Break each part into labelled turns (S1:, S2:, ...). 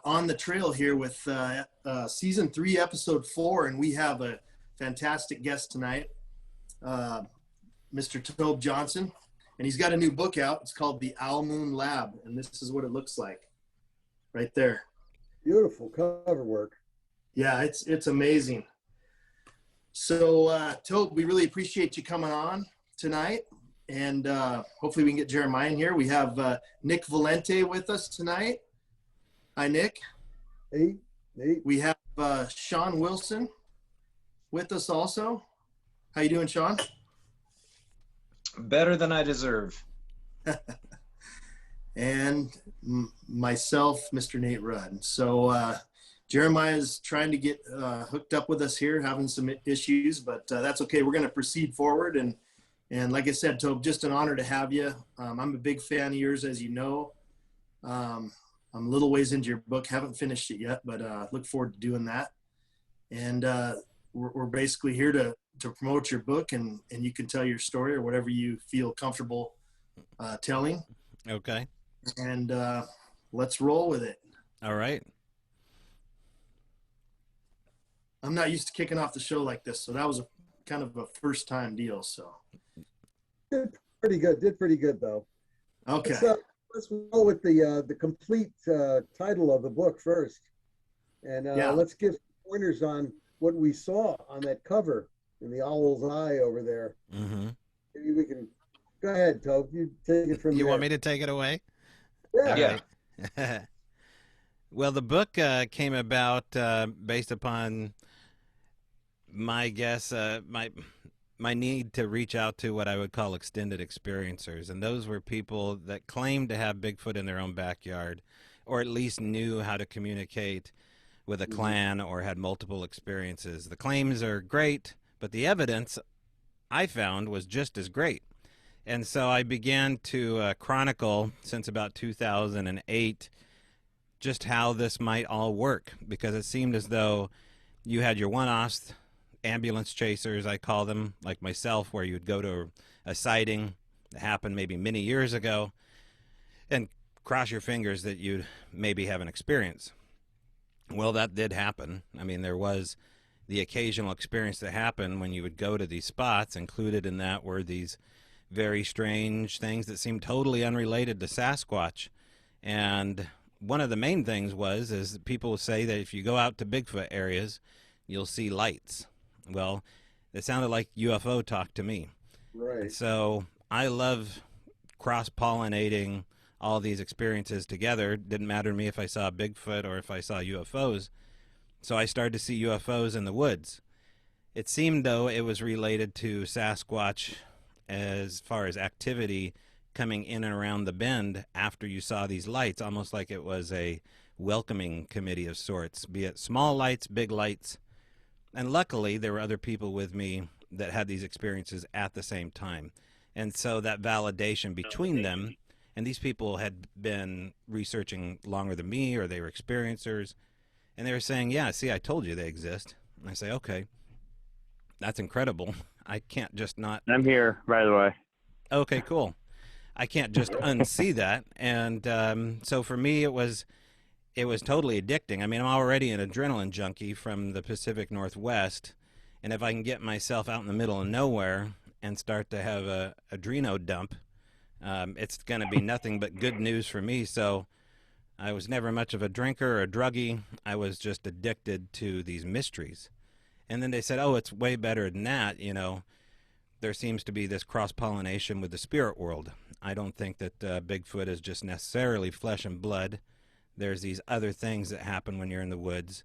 S1: On the Trail here with Season 3, Episode 4, and we have a fantastic guest tonight, Mr. Tobe Johnson, and he's got a new book out. It's called The Owl Moon Lab, and this is what it looks like right there.
S2: Beautiful cover work.
S1: Yeah, it's amazing. So, Tobe, we really appreciate you coming on tonight, and hopefully we can get Jeremiah in here. We have Nick Valente with us tonight. Hi, Nick.
S2: Hey.
S1: We have Shawn Wilson with us also. How you doing, Shawn?
S3: Better than I deserve.
S1: And myself, Mr. Nate Rudd. So Jeremiah's trying to get hooked up with us here, having some issues, but that's okay. We're going to proceed forward. And like I said, Tobe, just an honor to have you. I'm a big fan of yours, as you know. I'm a little ways into your book, haven't finished it yet, but look forward to doing that. And we're basically here to promote your book, and you can tell your story or whatever you feel comfortable telling.
S4: Okay.
S1: And let's roll with it.
S4: All right.
S1: I'm not used to kicking off the show like this, so that was a kind of a first time deal. So
S2: Did pretty good though.
S1: Okay.
S2: Let's roll with the complete title of the book first, and let's give pointers on what we saw on that cover in the owl's eye over there.
S4: Mm-hmm.
S2: Maybe we can go ahead, Tobe. You take it from there.
S4: You want me to take it away?
S2: Yeah.
S4: Right. Well, the book came about based upon my guess, my need to reach out to what I would call extended experiencers. And those were people that claimed to have Bigfoot in their own backyard, or at least knew how to communicate with a clan or had multiple experiences. The claims are great, but the evidence I found was just as great. And so I began to chronicle since about 2008 just how this might all work, because it seemed as though you had your one-offs, ambulance chasers, I call them, like myself, where you'd go to a sighting that happened maybe many years ago and cross your fingers that you'd maybe have an experience. Well, that did happen. I mean, there was the occasional experience that happened when you would go to these spots. Included in that were these very strange things that seemed totally unrelated to Sasquatch. And one of the main things is people say that if you go out to Bigfoot areas, you'll see lights. Well, it sounded like UFO talk to me.
S2: Right.
S4: So I love cross-pollinating all these experiences together. It didn't matter to me if I saw Bigfoot or if I saw UFOs. So I started to see UFOs in the woods. It seemed, though, it was related to Sasquatch as far as activity coming in and around the bend after you saw these lights, almost like it was a welcoming committee of sorts, be it small lights, big lights. And luckily, there were other people with me that had these experiences at the same time. And so that validation between them, and these people had been researching longer than me, or they were experiencers, and they were saying, yeah, see, I told you they exist. And I say, okay, that's incredible. I can't just not...
S5: I'm here, by the way.
S4: Okay, cool. I can't just unsee that. And so for me, it was totally addicting. I mean, I'm already an adrenaline junkie from the Pacific Northwest, and if I can get myself out in the middle of nowhere and start to have a adreno dump, it's going to be nothing but good news for me. So I was never much of a drinker or a druggie. I was just addicted to these mysteries. And then they said, oh, it's way better than that. You know, there seems to be this cross-pollination with the spirit world. I don't think that Bigfoot is just necessarily flesh and blood. There's these other things that happen when you're in the woods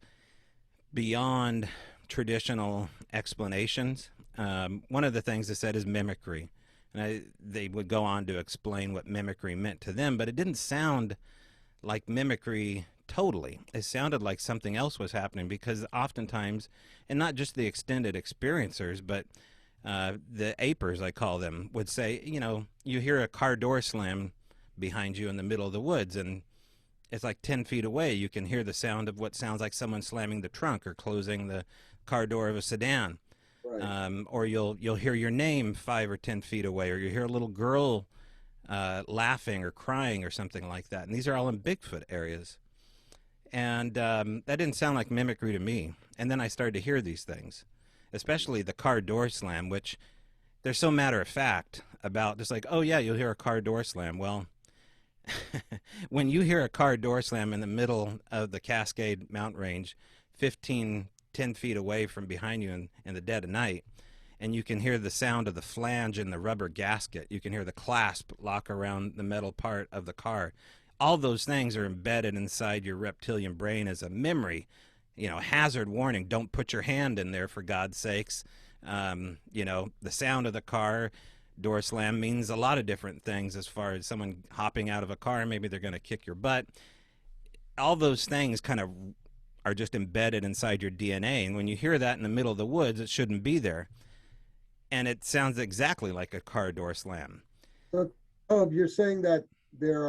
S4: beyond traditional explanations. One of the things they said is mimicry. And they would go on to explain what mimicry meant to them, but it didn't sound like mimicry totally. It sounded like something else was happening, because oftentimes, and not just the extended experiencers, but the apers, I call them, would say, you know, you hear a car door slam behind you in the middle of the woods, and it's like 10 feet away. You can hear the sound of what sounds like someone slamming the trunk or closing the car door of a sedan. Right. Or you'll hear your name 5 or 10 feet away, or you hear a little girl laughing or crying or something like that. And these are all in Bigfoot areas. And that didn't sound like mimicry to me. And then I started to hear these things, especially the car door slam, which they're so matter of fact about, just like, oh yeah, you'll hear a car door slam. Well, when you hear a car door slam in the middle of the Cascade Mountain Range, 10 feet away from behind you in the dead of night, and you can hear the sound of the flange in the rubber gasket, you can hear the clasp lock around the metal part of the car. All those things are embedded inside your reptilian brain as a memory. Hazard warning, don't put your hand in there, for God's sakes. The sound of the car door slam means a lot of different things, as far as someone hopping out of a car, maybe they're going to kick your butt. All those things kind of are just embedded inside your DNA, and when you hear that in the middle of the woods, it shouldn't be there. And it sounds exactly like a car door slam.
S2: So, you're saying that there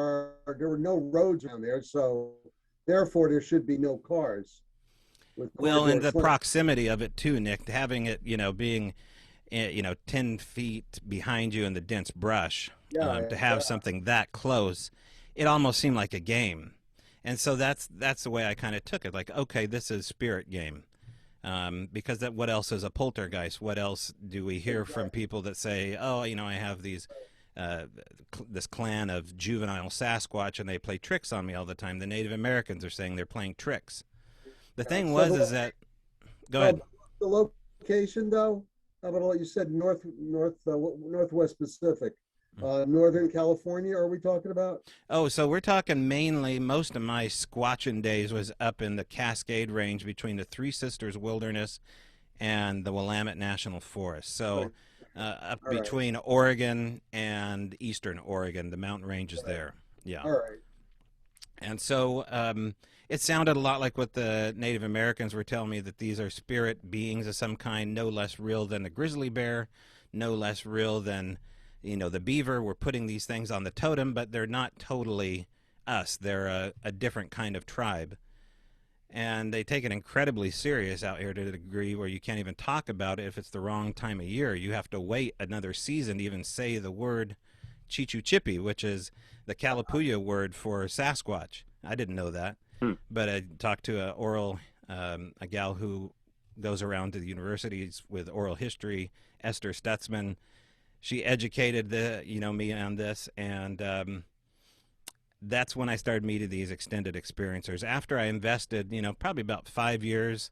S2: were no roads around there, so therefore there should be no cars.
S4: Well, and the proximity of it too, Nick, having it, being 10 feet behind you in the dense brush, to have something that close, it almost seemed like a game. And so that's the way I kind of took it. Like, okay, this is spirit game. Because what else is a poltergeist? What else do we hear from people that say, oh, I have this clan of juvenile Sasquatch and they play tricks on me all the time. The Native Americans are saying they're playing tricks. The thing is that, go ahead.
S2: The location, though, how about what you said, Northwest Pacific, Northern California, are we talking about?
S4: Oh, so we're talking mainly, most of my squatching days was up in the Cascade Range between the Three Sisters Wilderness and the Willamette National Forest. So up between Oregon and Eastern Oregon, the mountain ranges there. Yeah.
S2: All right.
S4: And so it sounded a lot like what the Native Americans were telling me, that these are spirit beings of some kind, no less real than the grizzly bear, no less real than, the beaver. We're putting these things on the totem, but they're not totally us. They're a different kind of tribe. And they take it incredibly serious out here to the degree where you can't even talk about it if it's the wrong time of year. You have to wait another season to even say the word Chichi-Chippy, which is the Kalapuya word for Sasquatch. I didn't know that. But I talked to a gal who goes around to the universities with oral history, Esther Stutzman. She educated me on this, and that's when I started meeting these extended experiencers. After I invested, probably about 5 years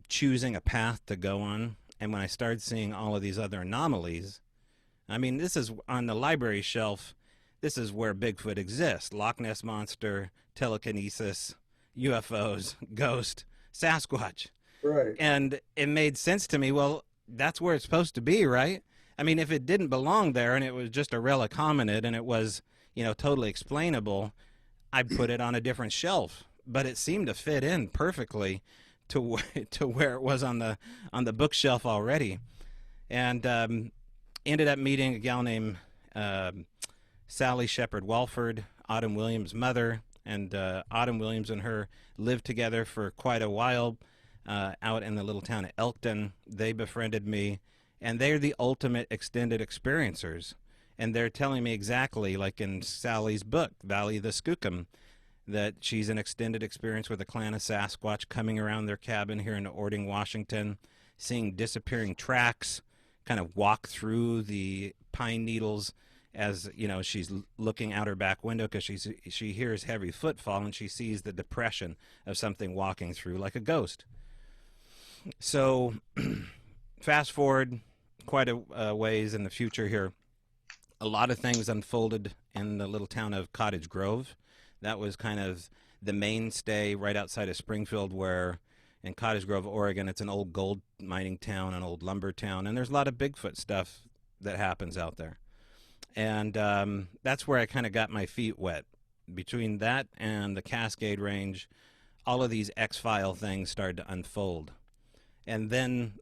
S4: choosing a path to go on, and when I started seeing all of these other anomalies, I mean, this is on the library shelf. This is where Bigfoot exists. Loch Ness Monster, telekinesis, UFOs, ghost, Sasquatch.
S2: Right.
S4: And it made sense to me. Well, that's where it's supposed to be, right? I mean, if it didn't belong there and it was just a relic hominid and it was, totally explainable, I'd put it on a different shelf. But it seemed to fit in perfectly to where it was on the bookshelf already. And ended up meeting a gal named Sally Shepard Walford, Autumn Williams' mother, and Autumn Williams and her lived together for quite a while out in the little town of Elkton. They befriended me, and they're the ultimate extended experiencers. And they're telling me exactly, like in Sally's book, Valley of the Skookum, that she's an extended experience with a clan of Sasquatch coming around their cabin here in Ording, Washington, seeing disappearing tracks, kind of walk through the pine needles as she's looking out her back window, because she hears heavy footfall and she sees the depression of something walking through like a ghost. So fast forward quite a ways in the future here, a lot of things unfolded in the little town of Cottage Grove. That was kind of the mainstay right outside of Springfield, where in Cottage Grove, Oregon, it's an old gold mining town, an old lumber town, and there's a lot of Bigfoot stuff that happens out there. And that's where I kind of got my feet wet. Between that and the Cascade Range, all of these X-File things started to unfold. And then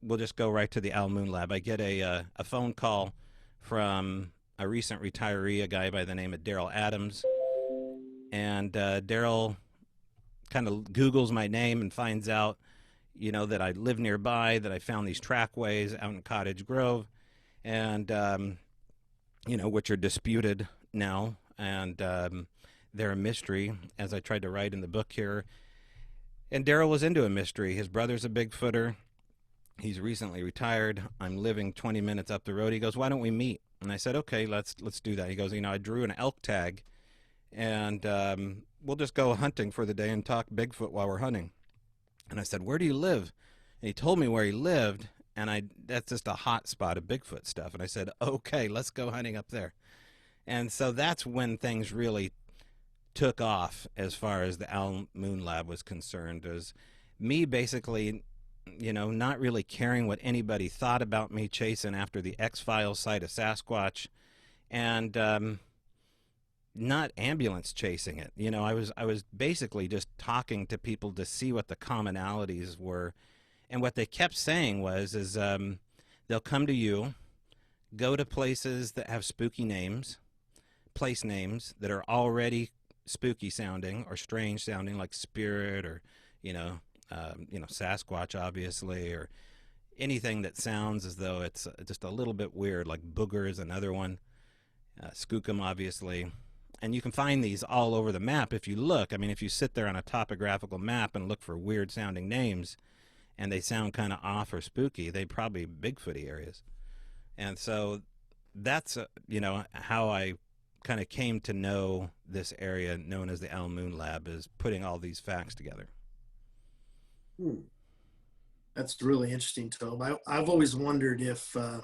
S4: we'll just go right to the Al Moon Lab. I get a phone call from a recent retiree, a guy by the name of Daryl Adams. And Daryl kind of Googles my name and finds out, that I live nearby, that I found these trackways out in Cottage Grove, and, which are disputed now. And they're a mystery, as I tried to write in the book here. And Daryl was into a mystery. His brother's a Bigfooter. He's recently retired. I'm living 20 minutes up the road. He goes, why don't we meet? And I said, okay, let's do that. He goes, I drew an elk tag, and we'll just go hunting for the day and talk Bigfoot while we're hunting. And I said, where do you live? And he told me where he lived, and that's just a hot spot of Bigfoot stuff. And I said, okay, let's go hunting up there. And so that's when things really took off as far as the Owl Moon Lab was concerned. It was me basically, not really caring what anybody thought about me chasing after the X-Files site of Sasquatch, and not ambulance chasing it. I was basically just talking to people to see what the commonalities were. And what they kept saying is they'll come to you, go to places that have spooky names, place names that are already spooky sounding or strange sounding, like spirit or Sasquatch, obviously, or anything that sounds as though it's just a little bit weird, like booger is another one, skookum, obviously. And you can find these all over the map if you look. I mean, if you sit there on a topographical map and look for weird sounding names and they sound kind of off or spooky, they probably Bigfooty areas. And so that's how I kind of came to know this area known as the Owl Moon Lab, is putting all these facts together.
S1: That's really interesting, Tobe. I've always wondered if, I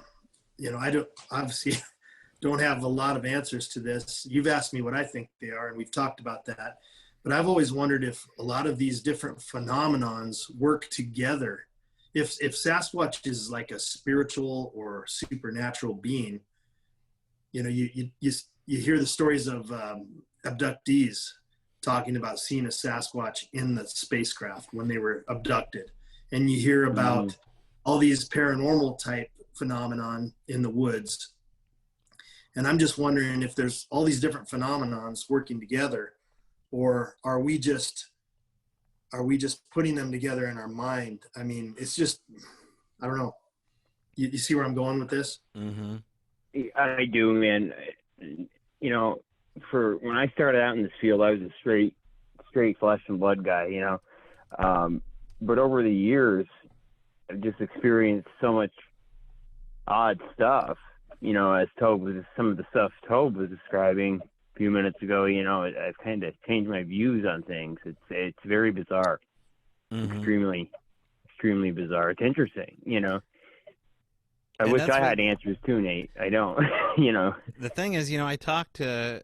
S1: don't have a lot of answers to this. You've asked me what I think they are, and we've talked about that. But I've always wondered if a lot of these different phenomenons work together. If Sasquatch is like a spiritual or supernatural being, you hear the stories of abductees talking about seeing a Sasquatch in the spacecraft when they were abducted. And you hear about all these paranormal type phenomenon in the woods. And I'm just wondering if there's all these different phenomenons working together, or are we just putting them together in our mind? I mean, it's just, I don't know. You see where I'm going with this?
S3: Mm-hmm. I do, man. For when I started out in this field, I was a straight flesh and blood guy, but over the years, I've just experienced so much odd stuff, as some of the stuff Tobe was describing a few minutes ago. I've kind of changed my views on things. It's very bizarre, extremely bizarre. It's interesting, I wish I had answers too, Nate. I don't,
S4: The thing is, I talked to,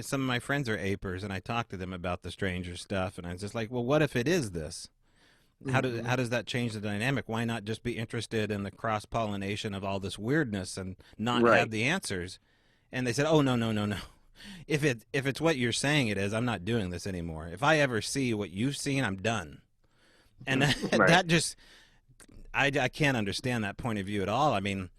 S4: some of my friends are apers, and I talked to them about the stranger stuff, and I was just like, well, what if it is this? How does that change the dynamic? Why not just be interested in the cross-pollination of all this weirdness and not have the answers? And they said, oh, no. If it's what you're saying it is, I'm not doing this anymore. If I ever see what you've seen, I'm done. And that just... I can't understand that point of view at all. I mean,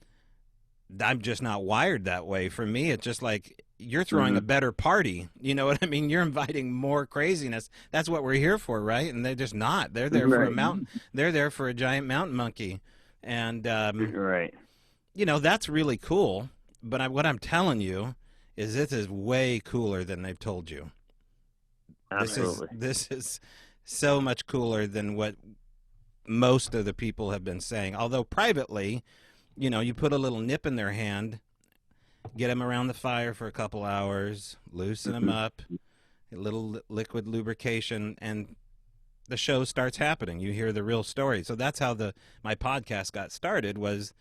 S4: I'm just not wired that way. For me, it's just like you're throwing a better party. You know what I mean? You're inviting more craziness. That's what we're here for, right? And they're just not. They're there for a mountain. They're there for a giant mountain monkey. And, that's really cool. But what I'm telling you is this is way cooler than they've told you.
S3: Absolutely.
S4: This is so much cooler than what most of the people have been saying. Although privately, you put a little nip in their hand, get them around the fire for a couple hours, loosen them up, a little liquid lubrication, and the show starts happening. You hear the real story. So that's how my podcast got started was,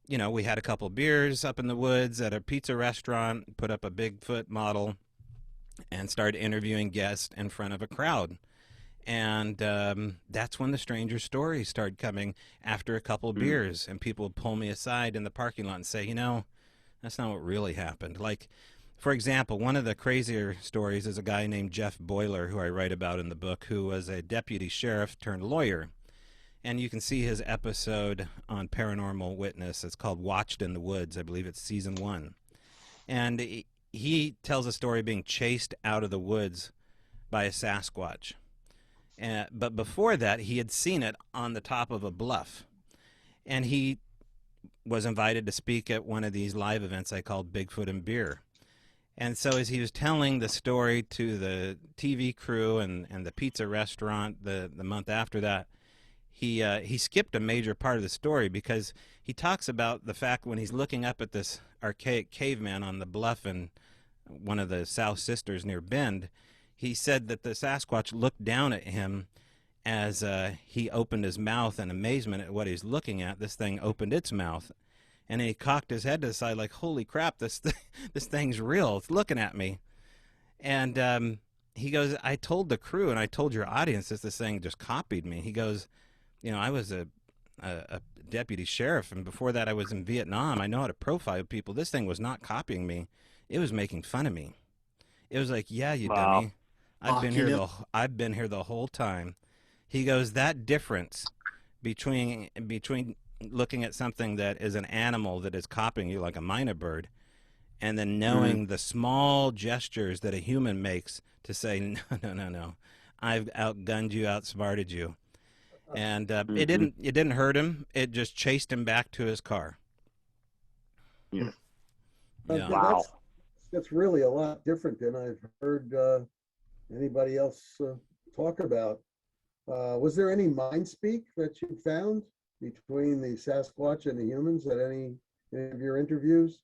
S4: we had a couple beers up in the woods at a pizza restaurant, put up a Bigfoot model, and started interviewing guests in front of a crowd. And that's when the stranger stories started coming after a couple of beers, and people would pull me aside in the parking lot and say, that's not what really happened. Like, for example, one of the crazier stories is a guy named Jeff Boiler, who I write about in the book, who was a deputy sheriff turned lawyer. And you can see his episode on Paranormal Witness. It's called Watched in the Woods. I believe it's season 1. And he tells a story of being chased out of the woods by a Sasquatch. But before that, he had seen it on the top of a bluff. And he was invited to speak at one of these live events I called Bigfoot and Beer. And so as he was telling the story to the TV crew and the pizza restaurant the month after that, he skipped a major part of the story, because he talks about the fact when he's looking up at this archaic caveman on the bluff in one of the South Sisters near Bend, he said that the Sasquatch looked down at him as he opened his mouth in amazement at what he's looking at. This thing opened its mouth, and he cocked his head to the side like, holy crap, this thing's real. It's looking at me. And he goes, I told the crew and I told your audience that this thing just copied me. He goes, I was a deputy sheriff, and before that I was in Vietnam. I know how to profile people. This thing was not copying me. It was making fun of me. It was like, yeah, you dummy. I've been here the whole time. He goes, that difference between looking at something that is an animal that is copying you like a mynah bird, and then knowing the small gestures that a human makes to say, no, I've outgunned you, outsmarted you. And it didn't hurt him. It just chased him back to his car.
S3: Yeah.
S4: Yeah.
S2: Wow. That's really a lot different than I've heard anybody else talk about. Was there any mind speak that you found between the Sasquatch and the humans at any of your interviews?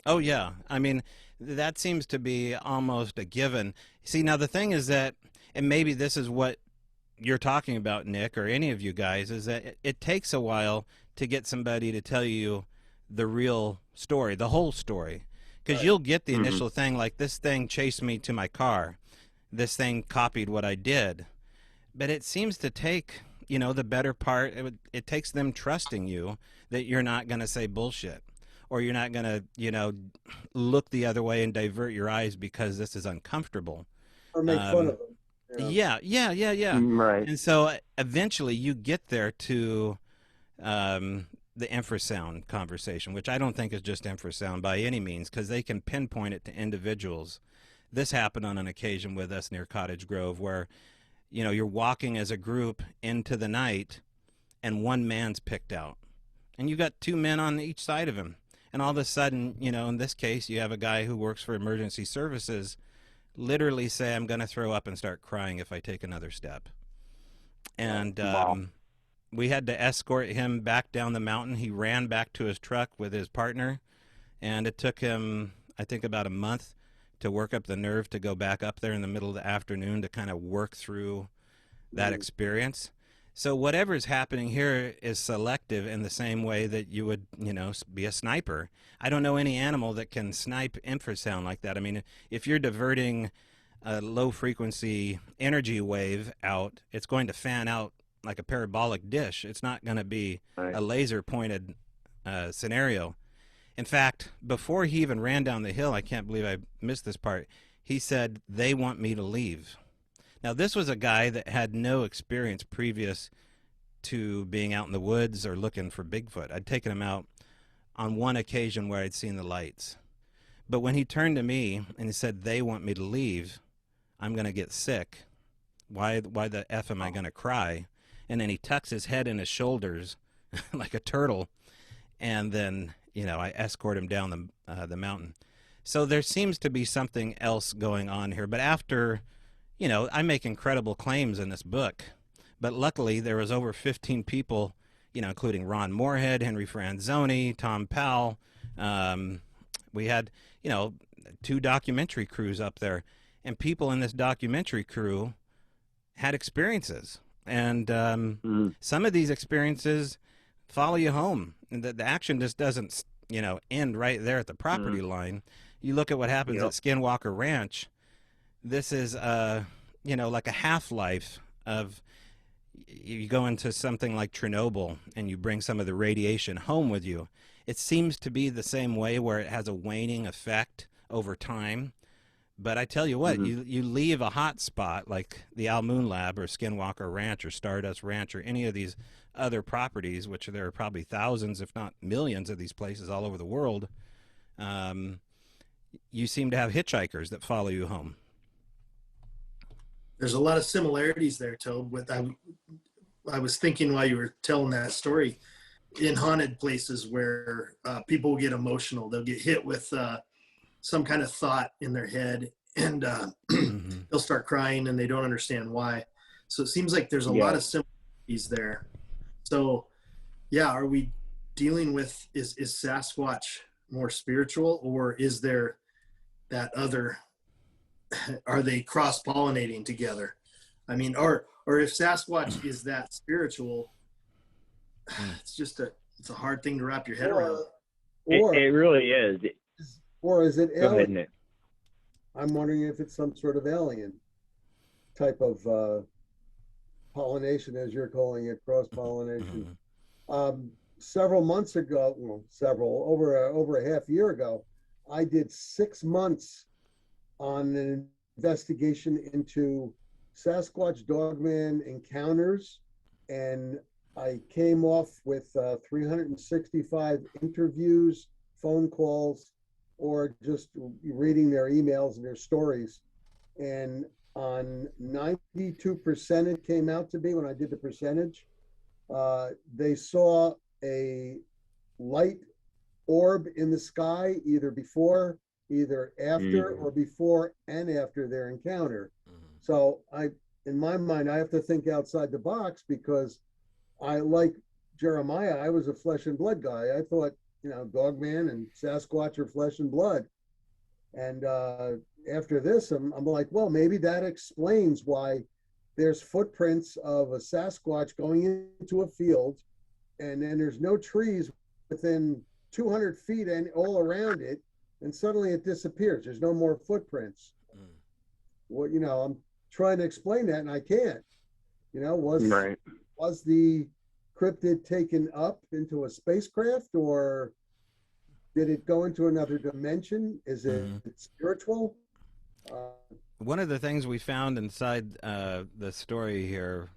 S4: Oh, yeah. I mean, that seems to be almost a given. See, now the thing is that, and maybe this is what you're talking about, Nick, or any of you guys, is that it takes a while to get somebody to tell you the real story, the whole story. Because you'll get the initial thing, like, this thing chased me to my car. This thing copied what I did. But it seems to take, the better part. It takes them trusting you that you're not going to say bullshit, or you're not going to, look the other way and divert your eyes because this is uncomfortable.
S2: Or make fun of them.
S4: Yeah.
S3: Right.
S4: And so eventually you get there to the infrasound conversation, which I don't think is just infrasound by any means, because they can pinpoint it to individuals. This happened on an occasion with us near Cottage Grove where, you're walking as a group into the night and one man's picked out. And you got two men on each side of him. And all of a sudden, in this case, you have a guy who works for emergency services literally say, I'm going to throw up and start crying if I take another step. And we had to escort him back down the mountain. He ran back to his truck with his partner, and it took him, I think, about a month to work up the nerve to go back up there in the middle of the afternoon to kind of work through that experience. So whatever's happening here is selective in the same way that you would, be a sniper. I don't know any animal that can snipe infrasound like that. I mean, if you're diverting a low-frequency energy wave out, it's going to fan out like a parabolic dish. It's not going to be a laser-pointed scenario. In fact, before he even ran down the hill, I can't believe I missed this part, he said, they want me to leave. Now, this was a guy that had no experience previous to being out in the woods or looking for Bigfoot. I'd taken him out on one occasion where I'd seen the lights. But when he turned to me and he said, they want me to leave, I'm going to get sick. Why the F am I going to cry? And then he tucks his head in his shoulders like a turtle. And then, I escort him down the mountain. So there seems to be something else going on here. But after... I make incredible claims in this book, but luckily there was over 15 people, including Ron Moorhead, Henry Franzoni, Tom Powell. We had, 2 documentary crews up there, and people in this documentary crew had experiences. And some of these experiences follow you home. And the action just doesn't, end right there at the property line. You look at what happens at Skinwalker Ranch. This is, like a half-life of, you go into something like Chernobyl and you bring some of the radiation home with you. It seems to be the same way where it has a waning effect over time. But I tell you what, you leave a hot spot like the Al Moon Lab or Skinwalker Ranch or Stardust Ranch or any of these other properties, which there are probably thousands, if not millions of these places all over the world. You seem to have hitchhikers that follow you home.
S1: There's a lot of similarities there, Tobe. I was thinking while you were telling that story, in haunted places where people get emotional, they'll get hit with some kind of thought in their head, and they'll start crying and they don't understand why. So it seems like there's a lot of similarities there. So yeah, are we dealing with, is Sasquatch more spiritual, or is there that other, are they cross-pollinating together? I mean, or if Sasquatch is that spiritual, it's a hard thing to wrap your head around.
S3: It really is.
S2: Or is it
S3: Go ahead,
S2: alien?
S3: Nick.
S2: I'm wondering if it's some sort of alien type of pollination, as you're calling it, cross-pollination. Several months ago, over a half year ago, I did 6 months on an investigation into Sasquatch Dogman encounters, and I came off with 365 interviews, phone calls, or just reading their emails and their stories. And on 92% it came out to be, when I did the percentage, they saw a light orb in the sky, either after or before and after their encounter. So in my mind, I have to think outside the box, because I, like Jeremiah, I was a flesh and blood guy. I thought, Dogman and Sasquatch are flesh and blood. And after this, I'm like, well, maybe that explains why there's footprints of a Sasquatch going into a field, and then there's no trees within 200 feet and all around it, and suddenly it disappears. There's no more footprints. Well, I'm trying to explain that, and I can't. Was the cryptid taken up into a spacecraft, or did it go into another dimension? Is it spiritual?
S4: One of the things we found inside the story here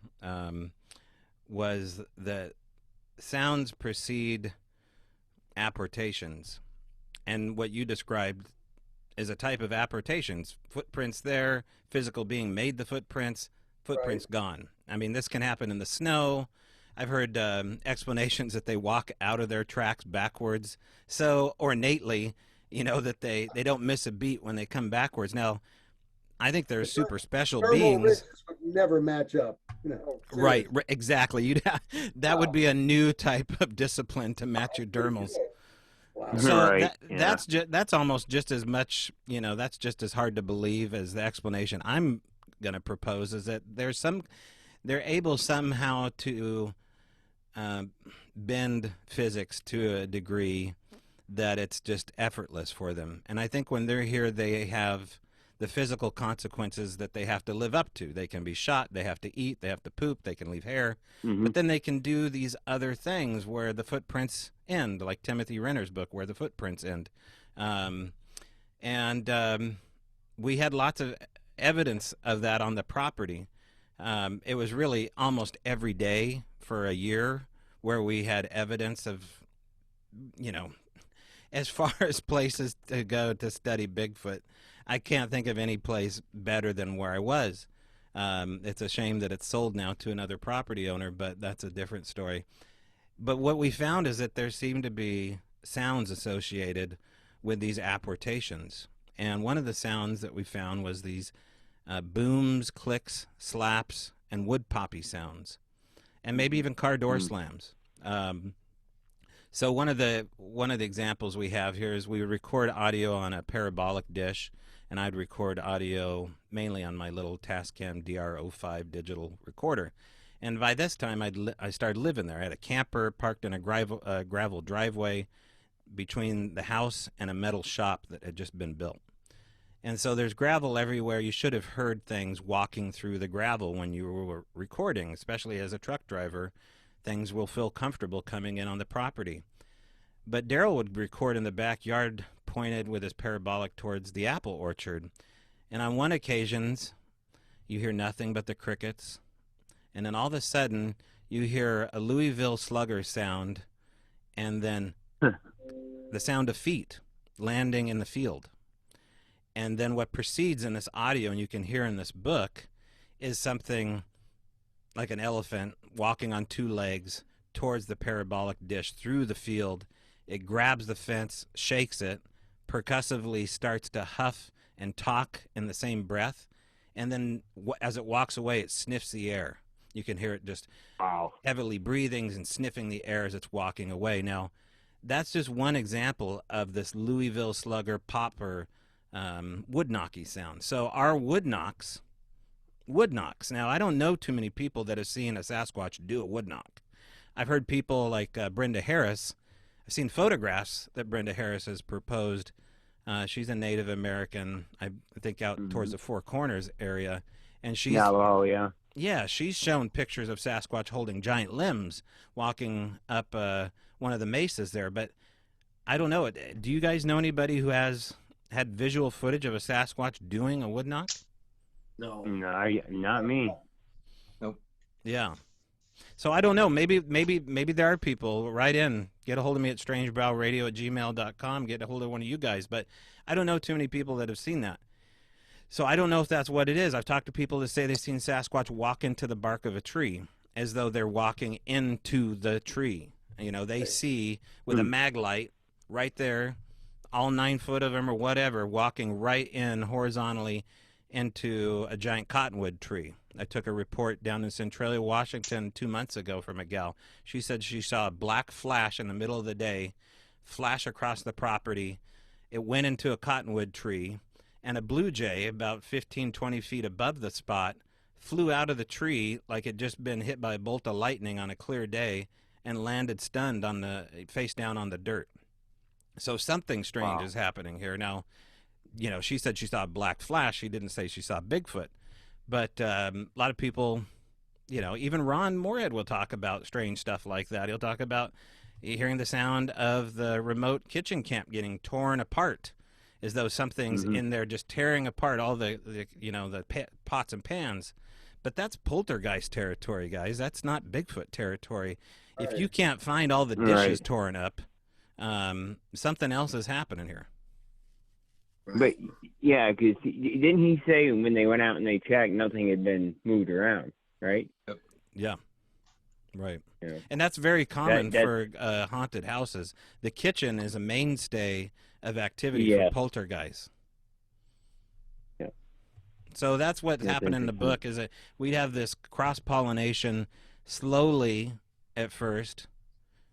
S4: was that sounds precede apportations, and what you described is a type of apportations. Footprints there, physical being made the footprints gone. I mean, this can happen in the snow. I've heard explanations that they walk out of their tracks backwards so ornately, that they don't miss a beat when they come backwards. Now, I think they're super special beings.
S2: Would never match up.
S4: Right, exactly. That would be a new type of discipline to match your dermals.
S2: Wow.
S4: So that's almost just as much, that's just as hard to believe as the explanation I'm going to propose, is that they're able somehow to bend physics to a degree that it's just effortless for them. And I think when they're here, they have the physical consequences that they have to live up to. They can be shot, they have to eat, they have to poop, they can leave hair, but then they can do these other things where the footprints end, like Timothy Renner's book, where the footprints end. We had lots of evidence of that on the property. It was really almost every day for a year where we had evidence of, as far as places to go to study Bigfoot, I can't think of any place better than where I was. It's a shame that it's sold now to another property owner, but that's a different story. But what we found is that there seemed to be sounds associated with these apportations. And one of the sounds that we found was these booms, clicks, slaps, and wood poppy sounds, and maybe even car door slams. So one of the examples we have here is we would record audio on a parabolic dish, and I'd record audio mainly on my little Tascam DR05 digital recorder. And by this time, I started living there. I had a camper parked in a gravel driveway between the house and a metal shop that had just been built. And so there's gravel everywhere. You should have heard things walking through the gravel when you were recording, especially as a truck driver. Things will feel comfortable coming in on the property. But Daryl would record in the backyard, pointed with his parabolic towards the apple orchard. And on one occasion, you hear nothing but the crickets. And then all of a sudden, you hear a Louisville Slugger sound, and then the sound of feet landing in the field. And then what precedes in this audio, and you can hear in this book, is something like an elephant walking on two legs towards the parabolic dish through the field. It grabs the fence, shakes it, percussively starts to huff and talk in the same breath, and then as it walks away, it sniffs the air. You can hear it just heavily breathing and sniffing the air as it's walking away. Now, that's just one example of this Louisville slugger popper wood knocky sound. So our wood knocks. Now, I don't know too many people that have seen a Sasquatch do a wood knock. I've heard people like Brenda Harris. I've seen photographs that Brenda Harris has proposed. She's a Native American, I think, out towards the Four Corners area, and she's she's shown pictures of Sasquatch holding giant limbs, walking up one of the mesas there. But I don't know. Do you guys know anybody who has had visual footage of a Sasquatch doing a wood knock?
S1: No,
S3: not me.
S5: Nope.
S4: Yeah. So I don't know. Maybe there are people. Write in. Get a hold of me at strangebrowradio@gmail.com. Get a hold of one of you guys. But I don't know too many people that have seen that. So I don't know if that's what it is. I've talked to people that say they've seen Sasquatch walk into the bark of a tree as though they're walking into the tree. You know, they see with a mag light right there, all 9 foot of them or whatever, walking right in horizontally into a giant cottonwood tree. I took a report down in Centralia, Washington 2 months ago from a gal. She said she saw a black flash in the middle of the day, flash across the property. It went into a cottonwood tree, and a blue jay about 15, 20 feet above the spot flew out of the tree like it just been hit by a bolt of lightning on a clear day and landed stunned on the face down on the dirt. So something strange is happening here. Now, you know, she said she saw a black flash. She didn't say she saw Bigfoot. But a lot of people, you know, even Ron Moorhead will talk about strange stuff like that. He'll talk about hearing the sound of the remote kitchen camp getting torn apart, as though something's in there just tearing apart all the pots and pans. But that's poltergeist territory, guys. That's not Bigfoot territory. Right. If you can't find all the dishes torn up, something else is happening here.
S3: But yeah, because didn't he say when they went out and they checked, nothing had been moved around, right?
S4: Yeah, right. Yeah. And that's very common for haunted houses. The kitchen is a mainstay of activity for poltergeists.
S3: Yeah.
S4: So that's what happened in the book. Is that we'd have this cross-pollination slowly at first,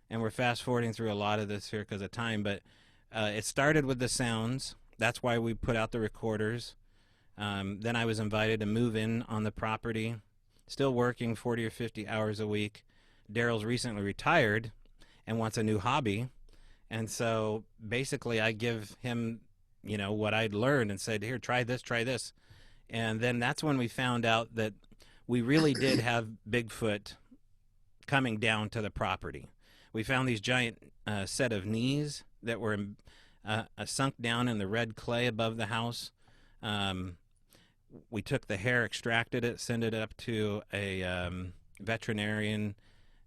S4: and we're fast-forwarding through a lot of this here because of time. But it started with the sounds. That's why we put out the recorders. Then I was invited to move in on the property, still working 40 or 50 hours a week. Daryl's recently retired and wants a new hobby. And so basically I give him, you know, what I'd learned and said, here, try this. And then that's when we found out that we really did have Bigfoot coming down to the property. We found these giant set of knees that were sunk down in the red clay above the house. We took the hair, extracted it, sent it up to a veterinarian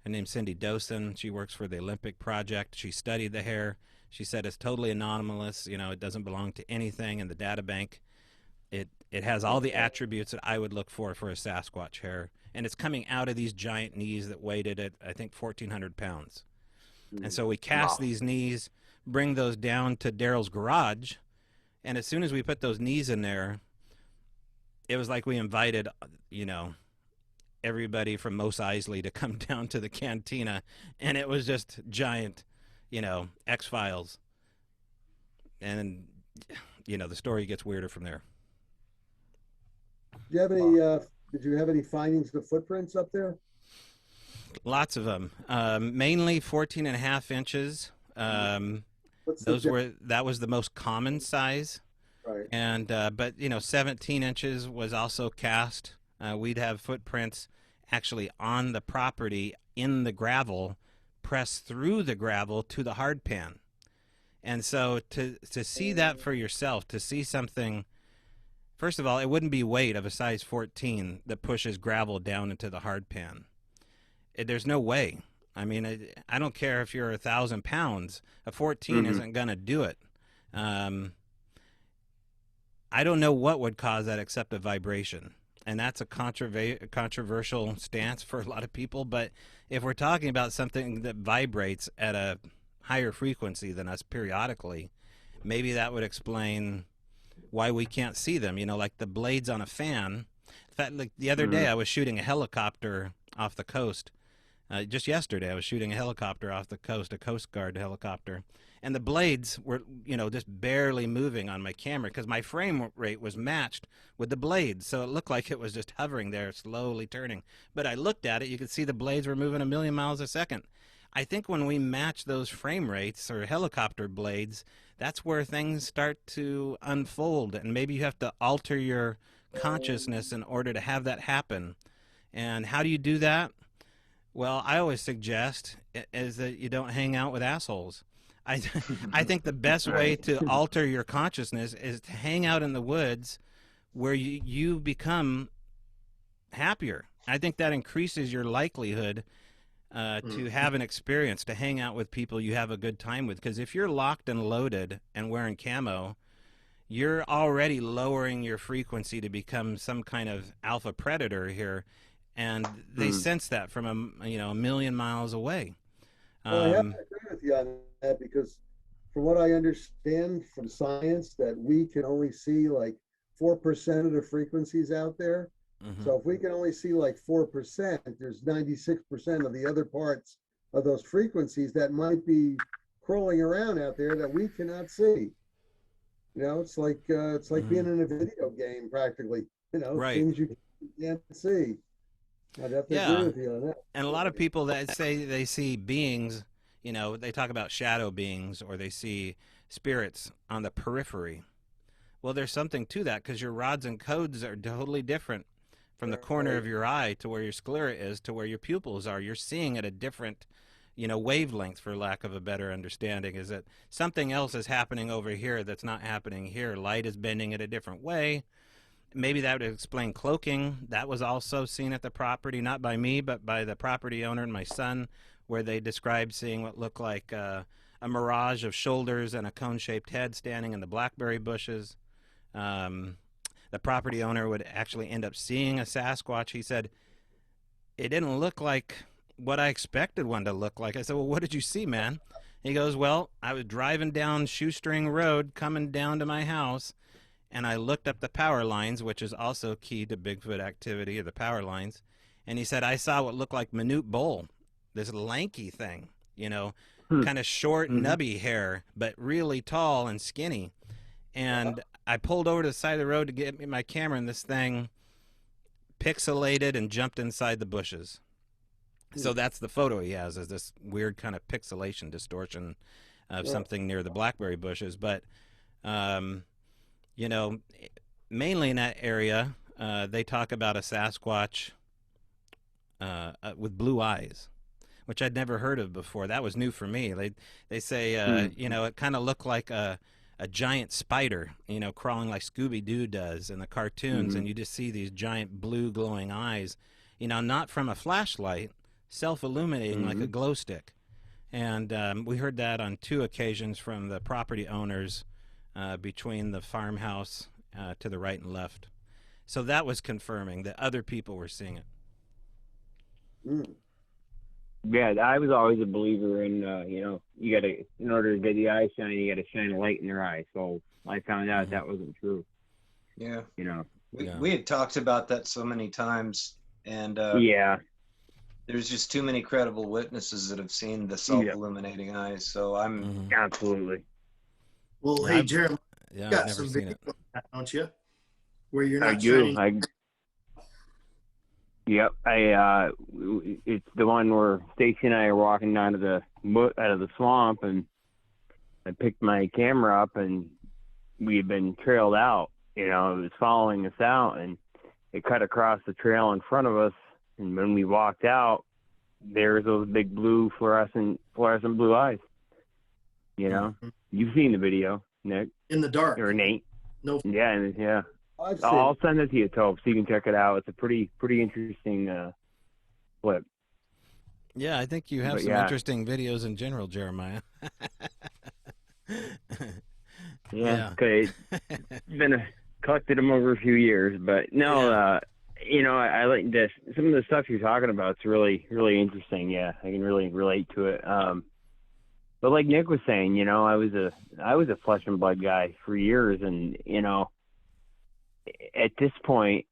S4: named Cindy Dosen. She works for the Olympic Project. She studied the hair. She said it's totally anomalous. You know, it doesn't belong to anything in the data bank. It has all the attributes that I would look for a Sasquatch hair. And it's coming out of these giant knees that weighed it at, I think, 1,400 pounds. And so we cast these knees, bring those down to Daryl's garage, and as soon as we put those knees in there, it was like we invited, you know, everybody from Mos Eisley to come down to the cantina, and it was just giant, you know, X-Files. And, you know, the story gets weirder from there.
S2: Do you have any, did you have any findings of footprints up there?
S4: Lots of them. Mainly 14 and a half inches. That was the most common size.
S2: Right.
S4: And, but, you know, 17 inches was also cast. We'd have footprints actually on the property in the gravel, pressed through the gravel to the hard pan. And so to see that for yourself, to see something, first of all, it wouldn't be weight of a size 14 that pushes gravel down into the hard pan. There's no way. I mean, I don't care if you're 1,000 pounds. A 14 isn't going to do it. I don't know what would cause that except a vibration. And that's a controversial stance for a lot of people. But if we're talking about something that vibrates at a higher frequency than us periodically, maybe that would explain why we can't see them, like the blades on a fan. In fact, like the other day I was shooting a helicopter off the coast. Just yesterday I was shooting a helicopter off the coast, a Coast Guard helicopter, and the blades were, just barely moving on my camera because my frame rate was matched with the blades. So it looked like it was just hovering there, slowly turning. But I looked at it, you could see the blades were moving 1,000,000 miles a second. I think when we match those frame rates or helicopter blades, that's where things start to unfold. And maybe you have to alter your consciousness in order to have that happen. And how do you do that? Well, I always suggest is that you don't hang out with assholes. I think the best way to alter your consciousness is to hang out in the woods where you become happier. I think that increases your likelihood to have an experience, to hang out with people you have a good time with. Because if you're locked and loaded and wearing camo, you're already lowering your frequency to become some kind of alpha predator here. And they sense that from a million miles away.
S2: Well, I have to agree with you on that, because from what I understand from science, that we can only see like 4% of the frequencies out there. So if we can only see like 4%, there's 96% of the other parts of those frequencies that might be crawling around out there that we cannot see. It's like being in a video game practically.
S4: Right.
S2: Things you can't see. I'd have to agree with you on that.
S4: And a lot of people that say they see beings, they talk about shadow beings, or they see spirits on the periphery. Well, there's something to that, because your rods and codes are totally different from the corner of your eye to where your sclera is to where your pupils are. You're seeing at a different, wavelength, for lack of a better understanding, is that something else is happening over here that's not happening here. Light is bending it a different way. Maybe that would explain cloaking. That was also seen at the property, not by me, but by the property owner and my son, where they described seeing what looked like a mirage of shoulders and a cone-shaped head standing in the blackberry bushes. The property owner would actually end up seeing a Sasquatch. He said, it didn't look like what I expected one to look like. I said, well, what did you see, man? He goes, well, I was driving down Shoestring Road, coming down to my house, and I looked up the power lines, which is also key to Bigfoot activity, or the power lines. And he said, I saw what looked like Manute Bull, this lanky thing, kind of short, nubby hair, but really tall and skinny. And I pulled over to the side of the road to get my camera, and this thing pixelated and jumped inside the bushes. So that's the photo he has, is this weird kind of pixelation distortion of something near the blackberry bushes. But, mainly in that area, they talk about a Sasquatch with blue eyes, which I'd never heard of before. That was new for me. They say, it kind of looked like a giant spider, crawling like Scooby-Doo does in the cartoons, and you just see these giant blue glowing eyes, not from a flashlight, self-illuminating like a glow stick. And we heard that on 2 occasions from the property owners between the farmhouse to the right and left. So that was confirming that other people were seeing it.
S3: Yeah, I was always a believer in, you got to, in order to get the eye shine, you got to shine a light in their eye. So I found out that wasn't true.
S5: Yeah.
S3: Yeah.
S5: We had talked about that so many times, and there's just too many credible witnesses that have seen the self-illuminating eyes. So I'm
S3: absolutely.
S1: Well, hey, Jeremy, you got
S4: I've
S1: some
S4: never seen
S1: video,
S4: it.
S1: don't you? Where you're not
S3: I do.
S1: shining.
S3: Yep. It's the one where Stacy and I are walking down to out of the swamp, and I picked my camera up, and we had been trailed out. It was following us out, and it cut across the trail in front of us. And when we walked out, there's those big blue fluorescent blue eyes. You've seen the video, Nick.
S1: In the dark.
S3: Or Nate.
S1: No.
S3: Yeah.
S2: I've
S3: I'll send it to you, Tobe, so you can check it out. It's a pretty interesting clip.
S4: Yeah, I think you have some interesting videos in general, Jeremiah.
S3: Okay. Collected them over a few years, but no, I like this. Some of the stuff you're talking about is really, really interesting. Yeah, I can really relate to it. But like Nick was saying, you know, I was a flesh and blood guy for years, and you know, at this point,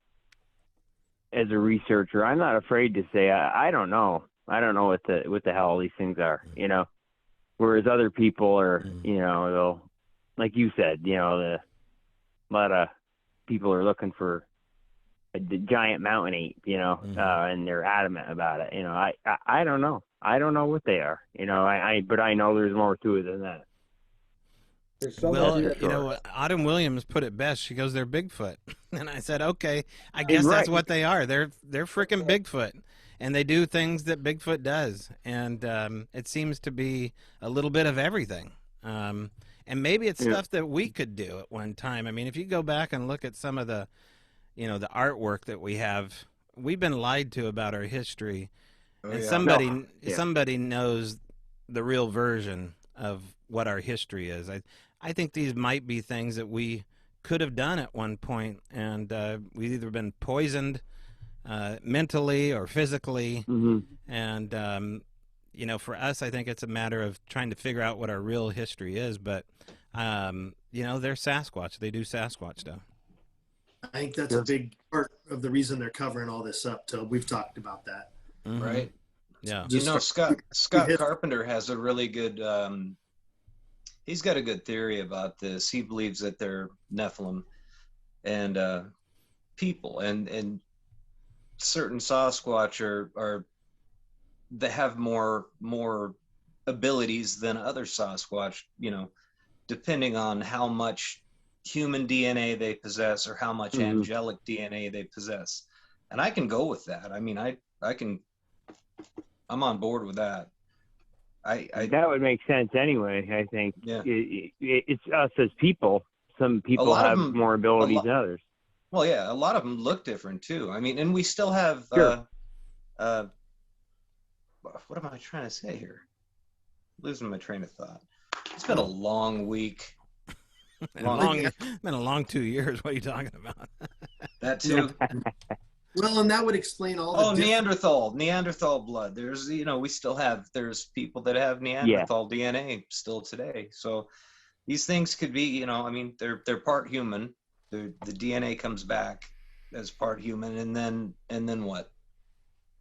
S3: as a researcher, I'm not afraid to say I don't know. I don't know what the hell all these things are, you know. Whereas other people are, you know, they'll, like you said, you know, a lot of people are looking for a giant mountain ape, you know, and they're adamant about it. You know, I don't know. I don't know what they are, you know. But I know there's more to it than that.
S4: Well, you know, Autumn Williams put it best. She goes, "They're Bigfoot," and I said, "Okay, I guess that's what they are. They're freaking Bigfoot, and they do things that Bigfoot does, and it seems to be a little bit of everything. And maybe it's stuff that we could do at one time. I mean, if you go back and look at some of the, you know, the artwork that we have, we've been lied to about our history, and somebody knows the real version of what our history is. I think these might be things that we could have done at one point, and we've either been poisoned mentally or physically. And, you know, for us, I think it's a matter of trying to figure out what our real history is. But, you know, they're Sasquatch. They do Sasquatch stuff.
S1: I think that's a big part of the reason they're covering all this up, Tobe. We've talked about that.
S5: Right.
S4: Yeah.
S5: You know, Scott Carpenter has a really good he's got a good theory about this. He believes that they're Nephilim and people, and certain Sasquatch are they have more abilities than other Sasquatch, you know, depending on how much human DNA they possess or how much angelic DNA they possess. And I can go with that. I mean, I'm on board with that.
S3: That would make sense anyway. I think it's us as people. Some people have more abilities than others.
S5: Well, yeah, a lot of them look different too. I mean, and we still have. What am I trying to say here? Losing my train of thought. It's been a long week.
S4: Been a long 2 years. What are you talking about?
S5: That too.
S1: Well, and that would explain all the Neanderthal blood. There's, you know, there's people that have Neanderthal DNA still today. So these things could be, you know, I mean, they're part human. The DNA comes back as part human, and then what?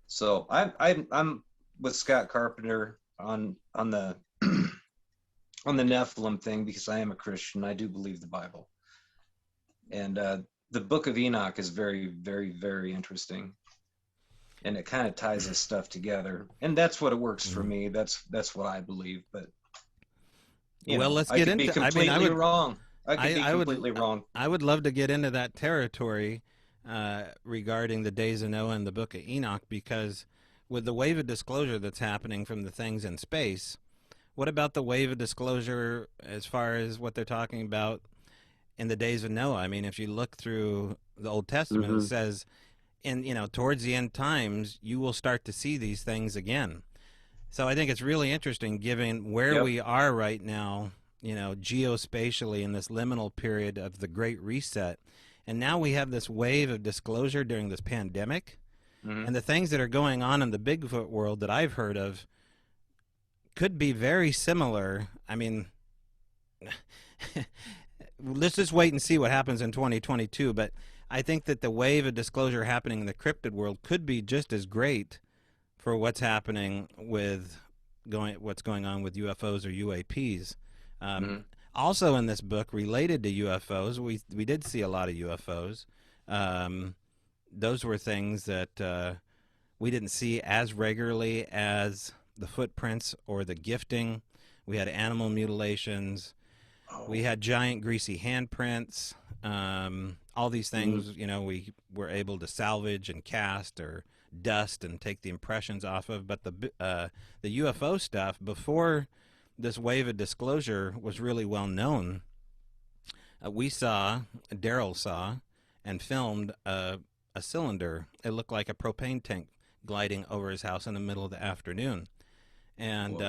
S1: So I'm with Scott Carpenter on the on the Nephilim thing, because I am a Christian. I do believe the Bible, and the Book of Enoch is very, very, very interesting, and it kind of ties this stuff together, and that's what it works for me. That's what I believe. But
S4: let's get into.
S5: I would be wrong. I could be completely wrong.
S4: I would love to get into that territory regarding the Days of Noah and the Book of Enoch, because with the wave of disclosure that's happening from the things in space, what about the wave of disclosure as far as what they're talking about in the days of Noah? I mean, if you look through the Old Testament, it says, towards the end times, you will start to see these things again. So I think it's really interesting, given where we are right now, you know, geospatially in this liminal period of the Great Reset. And now we have this wave of disclosure during this pandemic. And the things that are going on in the Bigfoot world that I've heard of could be very similar. I mean, let's just wait and see what happens in 2022. But I think that the wave of disclosure happening in the cryptid world could be just as great for what's happening with what's going on with UFOs or UAPs. Also in this book, related to UFOs, we did see a lot of UFOs. Those were things that we didn't see as regularly as the footprints or the gifting. We had animal mutilations. We had giant greasy handprints. All these things, you know, we were able to salvage and cast or dust and take the impressions off of. But the UFO stuff, before this wave of disclosure was really well known, Daryl saw and filmed a cylinder. It looked like a propane tank gliding over his house in the middle of the afternoon. And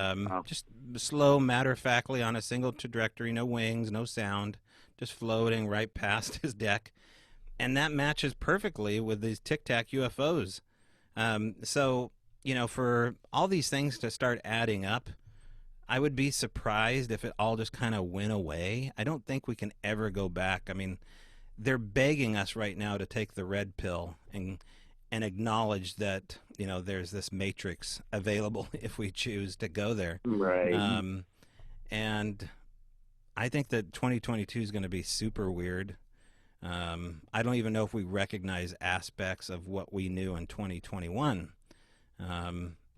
S4: just slow, matter-of-factly on a single trajectory, no wings, no sound, just floating right past his deck. And that matches perfectly with these Tic Tac UFOs. So, you know, for all these things to start adding up, I would be surprised if it all just kind of went away. I don't think we can ever go back. I mean, they're begging us right now to take the red pill and acknowledge that, you know, there's this matrix available if we choose to go there.
S3: Right.
S4: And I think that 2022 is going to be super weird. I don't even know if we recognize aspects of what we knew in 2021.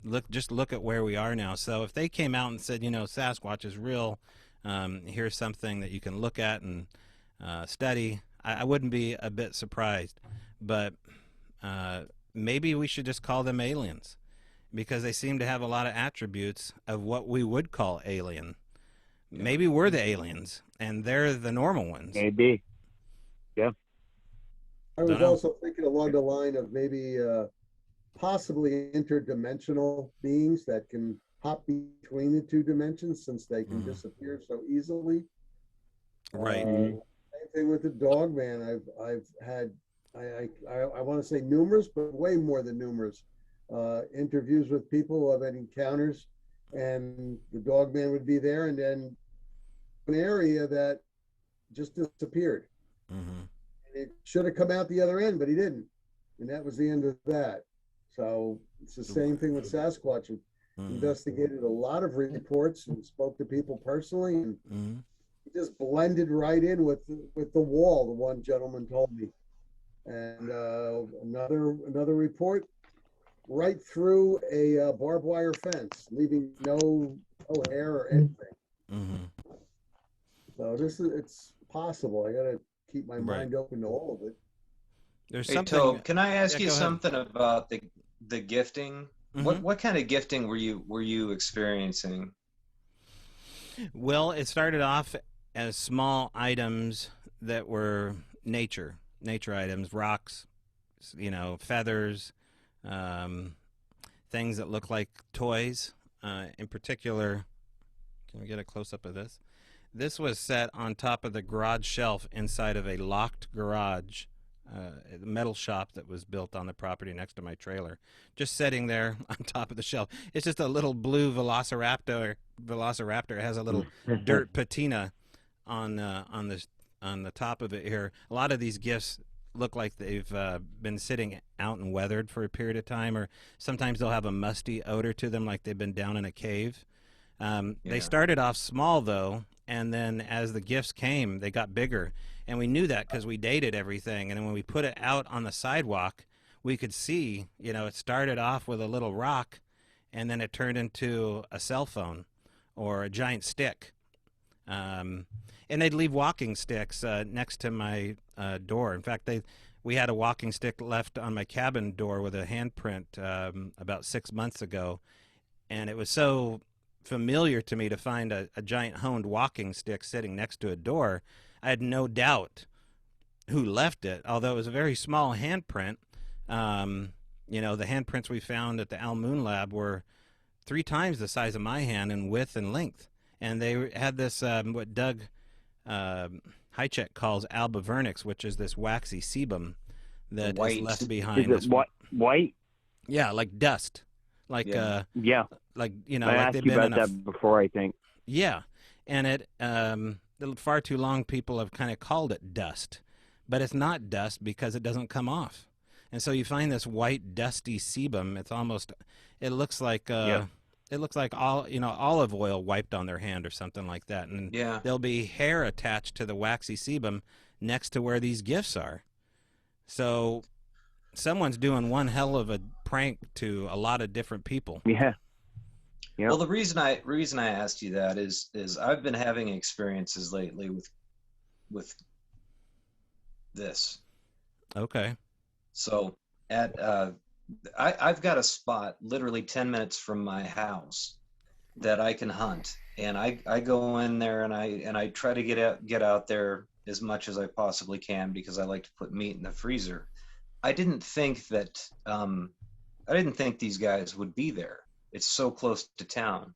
S4: Look at where we are now. So if they came out and said, you know, Sasquatch is real, here's something that you can look at and study, I wouldn't be a bit surprised. But maybe we should just call them aliens, because they seem to have a lot of attributes of what we would call alien. Maybe we're the aliens and they're the normal ones.
S3: Maybe. Yeah.
S2: I was also thinking along the line of maybe possibly interdimensional beings that can hop between the two dimensions, since they can disappear so easily.
S4: Right.
S2: Same thing with the dog man. I've had I want to say numerous, but way more than numerous interviews with people who have had encounters, and the dog man would be there, and then an area that just disappeared.
S4: Mm-hmm.
S2: It should have come out the other end, but he didn't, and that was the end of that. So it's the same thing with Sasquatch. Investigated a lot of reports and spoke to people personally, and he just blended right in with the wall. The one gentleman told me, and another report right through a barbed wire fence, leaving no hair or anything. So it's possible. I gotta keep my mind open to all of it.
S4: There's
S5: Hey,
S4: something.
S5: Tobe, can I ask you
S4: go ahead.
S5: something about the gifting? What kind of gifting were you experiencing?
S4: Well, it started off as small items that were nature items, rocks, you know, feathers, things that look like toys. In particular, can we get a close up of this? This was set on top of the garage shelf inside of a locked garage, a metal shop that was built on the property next to my trailer, just sitting there on top of the shelf. It's just a little blue velociraptor. It has a little dirt patina on the top of it here. A lot of these gifts look like they've been sitting out and weathered for a period of time, or sometimes they'll have a musty odor to them, like they've been down in a cave. They started off small, though, and then as the gifts came, they got bigger. And we knew that because we dated everything. And then when we put it out on the sidewalk, we could see, you know, it started off with a little rock, and then it turned into a cell phone or a giant stick. And they'd leave walking sticks next to my door. In fact, we had a walking stick left on my cabin door with a handprint about 6 months ago. And it was so familiar to me to find a giant honed walking stick sitting next to a door. I had no doubt who left it, although it was a very small handprint. You know, the handprints we found at the Al Moon Lab were 3 times the size of my hand in width and length. And they had this, what Doug Hychek calls albivernix, which is this waxy sebum that is left behind.
S3: Is it white?
S4: Yeah, like dust. Like,
S3: yeah.
S4: Like, you know,
S3: I
S4: like
S3: asked
S4: they've
S3: you
S4: been
S3: about
S4: in
S3: that before, I think.
S4: Yeah. And it, far too long, people have kind of called it dust. But it's not dust because it doesn't come off. And so you find this white, dusty sebum. It's almost, it looks like, it looks like olive oil wiped on their hand or something like that. And there'll be hair attached to the waxy sebum next to where these gifts are. So someone's doing one hell of a prank to a lot of different people.
S3: Yeah.
S5: Well, the reason I asked you that is I've been having experiences lately with this. Okay. So I've got a spot literally 10 minutes from my house that I can hunt, and I go in there and I try to get out there as much as I possibly can, because I like to put meat in the freezer. I didn't think these guys would be there. It's so close to town,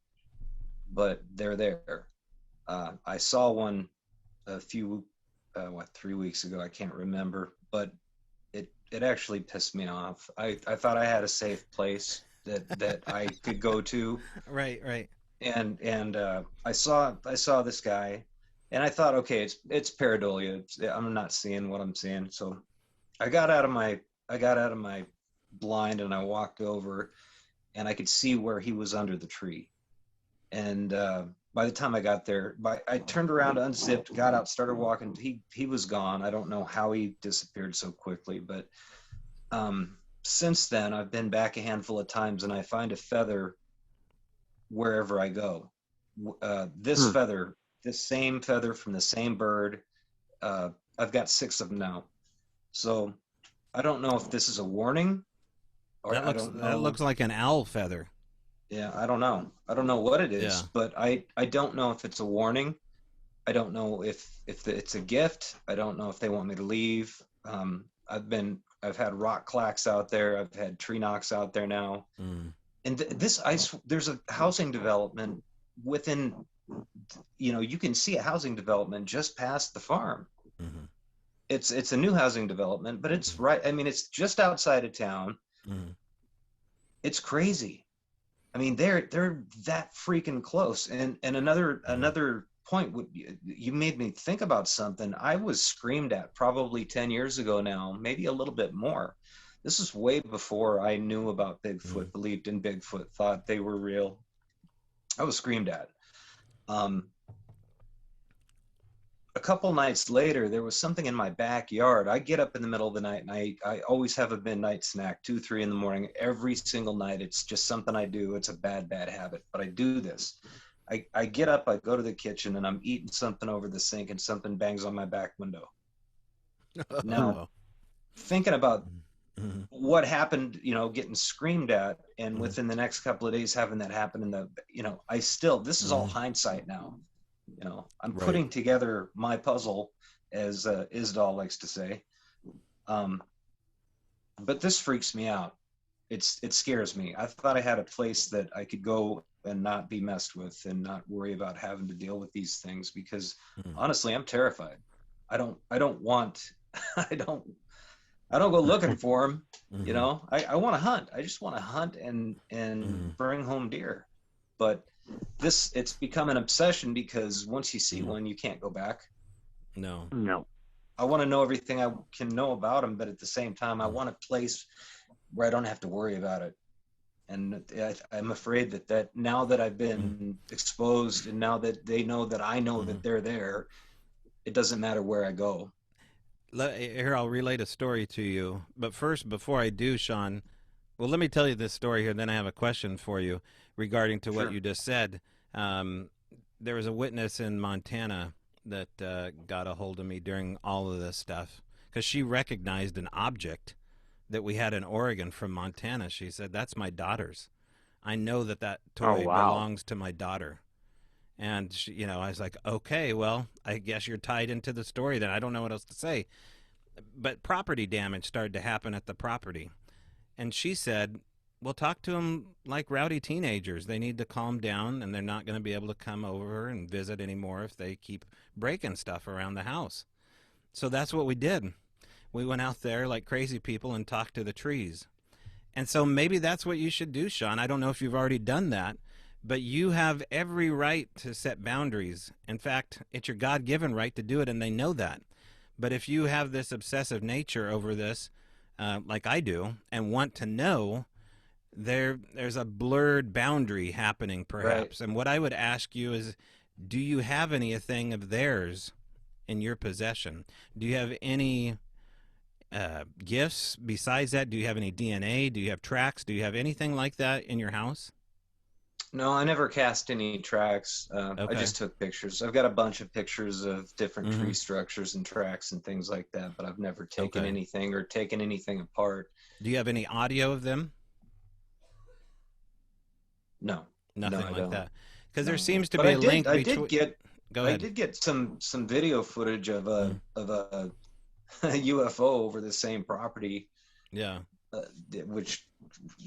S5: but they're there. I saw one a few 3 weeks ago. I can't remember, but it actually pissed me off. I thought I had a safe place that I could go to.
S4: Right.
S5: and I saw this guy, and I thought, okay, it's pareidolia. I'm not seeing what I'm seeing. So I got out of my blind, and I walked over, and I could see where he was under the tree. And by the time I got there, I turned around, unzipped, got out, started walking. He was gone. I don't know how he disappeared so quickly, but since then I've been back a handful of times, and I find a feather wherever I go. This feather, this same feather from the same bird. I've got 6 of them now. So I don't know if this is a warning, or I don't know.
S4: That looks like an owl feather.
S5: Yeah, I don't know. I don't know what it is,
S4: Yeah.
S5: but I don't know if it's a warning. I don't know if it's a gift. I don't know if they want me to leave. I've had rock clacks out there. I've had tree knocks out there now. And there's a housing development within, you can see a housing development just past the farm.
S4: Mm-hmm.
S5: It's a new housing development, but it's right. I mean, it's just outside of town.
S4: Mm-hmm.
S5: It's crazy. I mean, they're that freaking close. And another point, you made me think about something. I was screamed at probably 10 years ago now, maybe a little bit more. This is way before I knew about Bigfoot, believed in Bigfoot, thought they were real. I was screamed at. A couple nights later, there was something in my backyard. I get up in the middle of the night, and I always have a midnight snack, 2, 3 in the morning, every single night. It's just something I do. It's a bad habit, but I do this. I get up, I go to the kitchen, and I'm eating something over the sink, and something bangs on my back window. Now, thinking about what happened, getting screamed at, and within the next couple of days having that happen, this is all hindsight now. I'm putting together my puzzle, as Isdal likes to say. But this freaks me out. It scares me. I thought I had a place that I could go and not be messed with and not worry about having to deal with these things, because honestly, I'm terrified. I don't want, I don't go looking for them. I want to hunt. I just want to hunt and bring home deer. But it's become an obsession, because once you see one, you can't go back.
S4: No.
S5: I want to know everything I can know about them, but at the same time, I want a place where I don't have to worry about it. And I'm afraid that now that I've been exposed, and now that they know that I know that they're there, it doesn't matter where I go.
S4: Here, I'll relate a story to you. But first, before I do, Shawn, well, let me tell you this story here, then I have a question for you regarding to what you just said. There was a witness in Montana that got a hold of me during all of this stuff, because she recognized an object that we had in Oregon from Montana. She said, "That's my daughter's. I know that toy belongs to my daughter." And she, I was like, "Okay, well, I guess you're tied into the story then. I don't know what else to say." But property damage started to happen at the property. And she said, "Well, talk to them like rowdy teenagers. They need to calm down, and they're not going to be able to come over and visit anymore if they keep breaking stuff around the house." So that's what we did. We went out there like crazy people and talked to the trees. And so maybe that's what you should do, Shawn. I don't know if you've already done that, but you have every right to set boundaries. In fact, it's your God-given right to do it, and they know that. But if you have this obsessive nature over this, like I do, and want to know, there's a blurred boundary happening, perhaps. Right. And what I would ask you is, do you have anything of theirs in your possession? Do you have any gifts besides that? Do you have any DNA? Do you have tracks? Do you have anything like that in your house?
S5: No, I never cast any tracks. I just took pictures. I've got a bunch of pictures of different tree structures and tracks and things like that, but I've never taken anything or taken anything apart.
S4: Do you have any audio of them?
S5: No.
S4: Nothing like that. Because there seems to be a link between...
S5: I did get some video footage of a UFO over the same property.
S4: Yeah.
S5: Which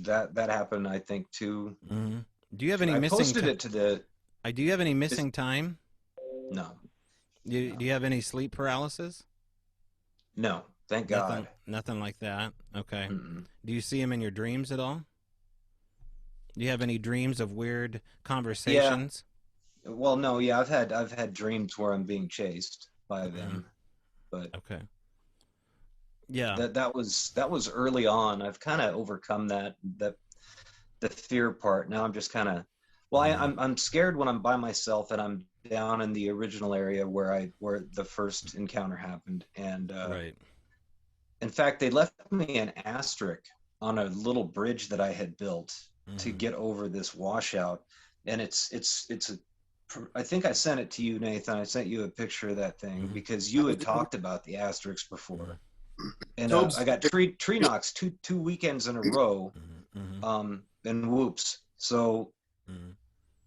S5: that happened, I think, too.
S4: Mm-hmm. Do you have any missing?
S5: I posted it to the.
S4: Do you have any missing time?
S5: No.
S4: Do you have any sleep paralysis?
S5: No, thank God.
S4: Nothing like that. Okay.
S5: Mm-mm.
S4: Do you see him in your dreams at all? Do you have any dreams of weird conversations?
S5: Yeah. Well, no, yeah, I've had dreams where I'm being chased by them, but
S4: Okay. Yeah.
S5: that was early on. I've kind of overcome the fear part. Now I'm just kind of, well, I'm scared when I'm by myself and I'm down in the original area where the first encounter happened, and
S4: Right.
S5: in fact, they left me an asterisk on a little bridge that I had built to get over this washout. And it's I think I sent it to you, Nathan. I sent you a picture of that thing because you had talked about the asterisks before. And I got tree knocks two weekends in a row, and whoops. So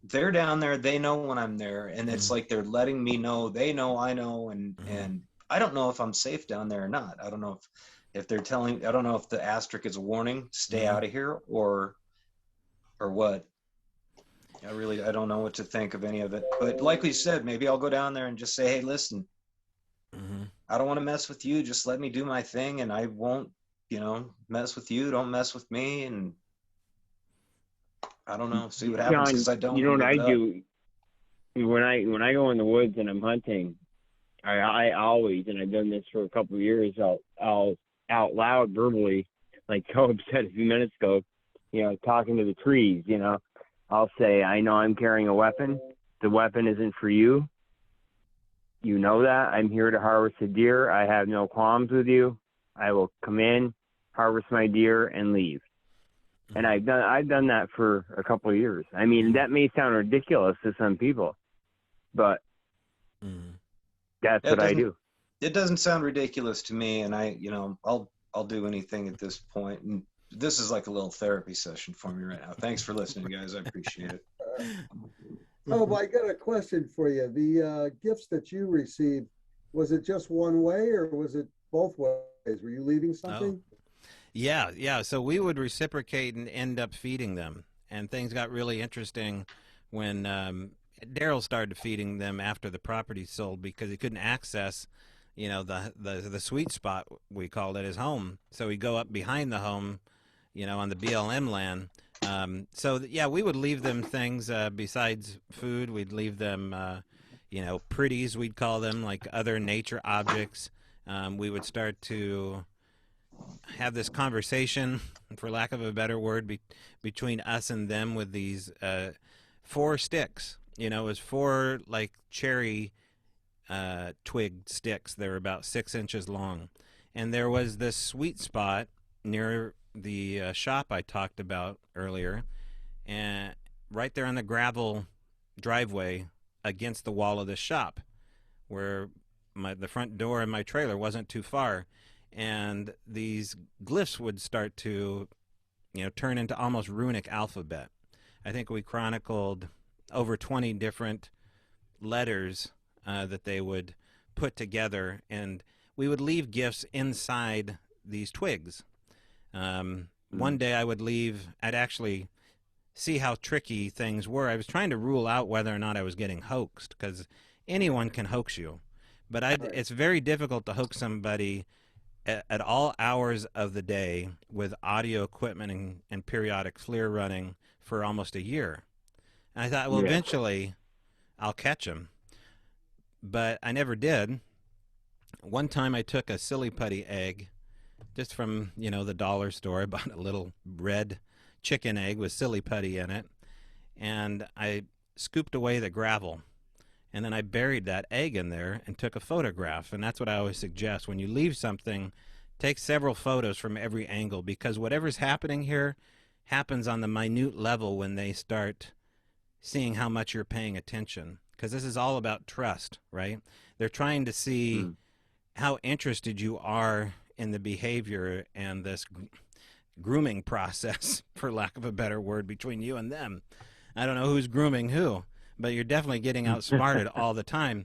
S5: they're down there. They know when I'm there, and it's like they're letting me know. They know, I know, and I don't know if I'm safe down there or not. I don't know if they're telling. I don't know if the asterisk is a warning, stay out of here, or what. I don't know what to think of any of it. But like we said, maybe I'll go down there and just say, hey, listen, I don't want to mess with you. Just let me do my thing, and I won't, mess with you. Don't mess with me, and I don't know. See what happens, because I don't.
S3: You know what I do when I go in the woods and I'm hunting. I always, and I've done this for a couple of years. I'll out loud verbally, like Tobe said a few minutes ago, talking to the trees. I'll say, I know I'm carrying a weapon. The weapon isn't for you. You know that. I'm here to harvest a deer. I have no qualms with you. I will come in, harvest my deer, and leave. And I've done that for a couple of years. I mean, that may sound ridiculous to some people, but that's what I do.
S5: It doesn't sound ridiculous to me, and I'll do anything at this point. And this is like a little therapy session for me right now. Thanks for listening, guys. I appreciate it.
S2: Oh, I got a question for you. The gifts that you received, was it just one way or was it both ways? Were you leaving something?
S4: Oh. Yeah. So we would reciprocate and end up feeding them. And things got really interesting when Daryl started feeding them after the property sold, because he couldn't access, the sweet spot, we called it, his home. So he'd go up behind the home, on the BLM land. We would leave them things besides food. We'd leave them, pretties, we'd call them, like other nature objects. We would start to have this conversation, for lack of a better word, between us and them with these 4 sticks. It was 4 like cherry twig sticks. They were about 6 inches long. And there was this sweet spot near the shop I talked about earlier, and right there on the gravel driveway against the wall of the shop, where the front door in my trailer wasn't too far. And these glyphs would start to, turn into almost runic alphabet. I think we chronicled over 20 different letters that they would put together, and we would leave gifts inside these twigs. One day I'd actually see how tricky things were. I was trying to rule out whether or not I was getting hoaxed, because anyone can hoax you. But it's very difficult to hoax somebody at all hours of the day with audio equipment and periodic FLIR running for almost a year. And I thought, well, eventually I'll catch him. But I never did. One time I took a silly putty egg just from, the dollar store. I bought a little red chicken egg with silly putty in it. And I scooped away the gravel. And then I buried that egg in there and took a photograph. And that's what I always suggest. When you leave something, take several photos from every angle, because whatever's happening here happens on the minute level when they start seeing how much you're paying attention. Because this is all about trust, right? They're trying to see how interested you are in the behavior and this grooming process, for lack of a better word, between you and them. I don't know who's grooming who, but you're definitely getting outsmarted all the time.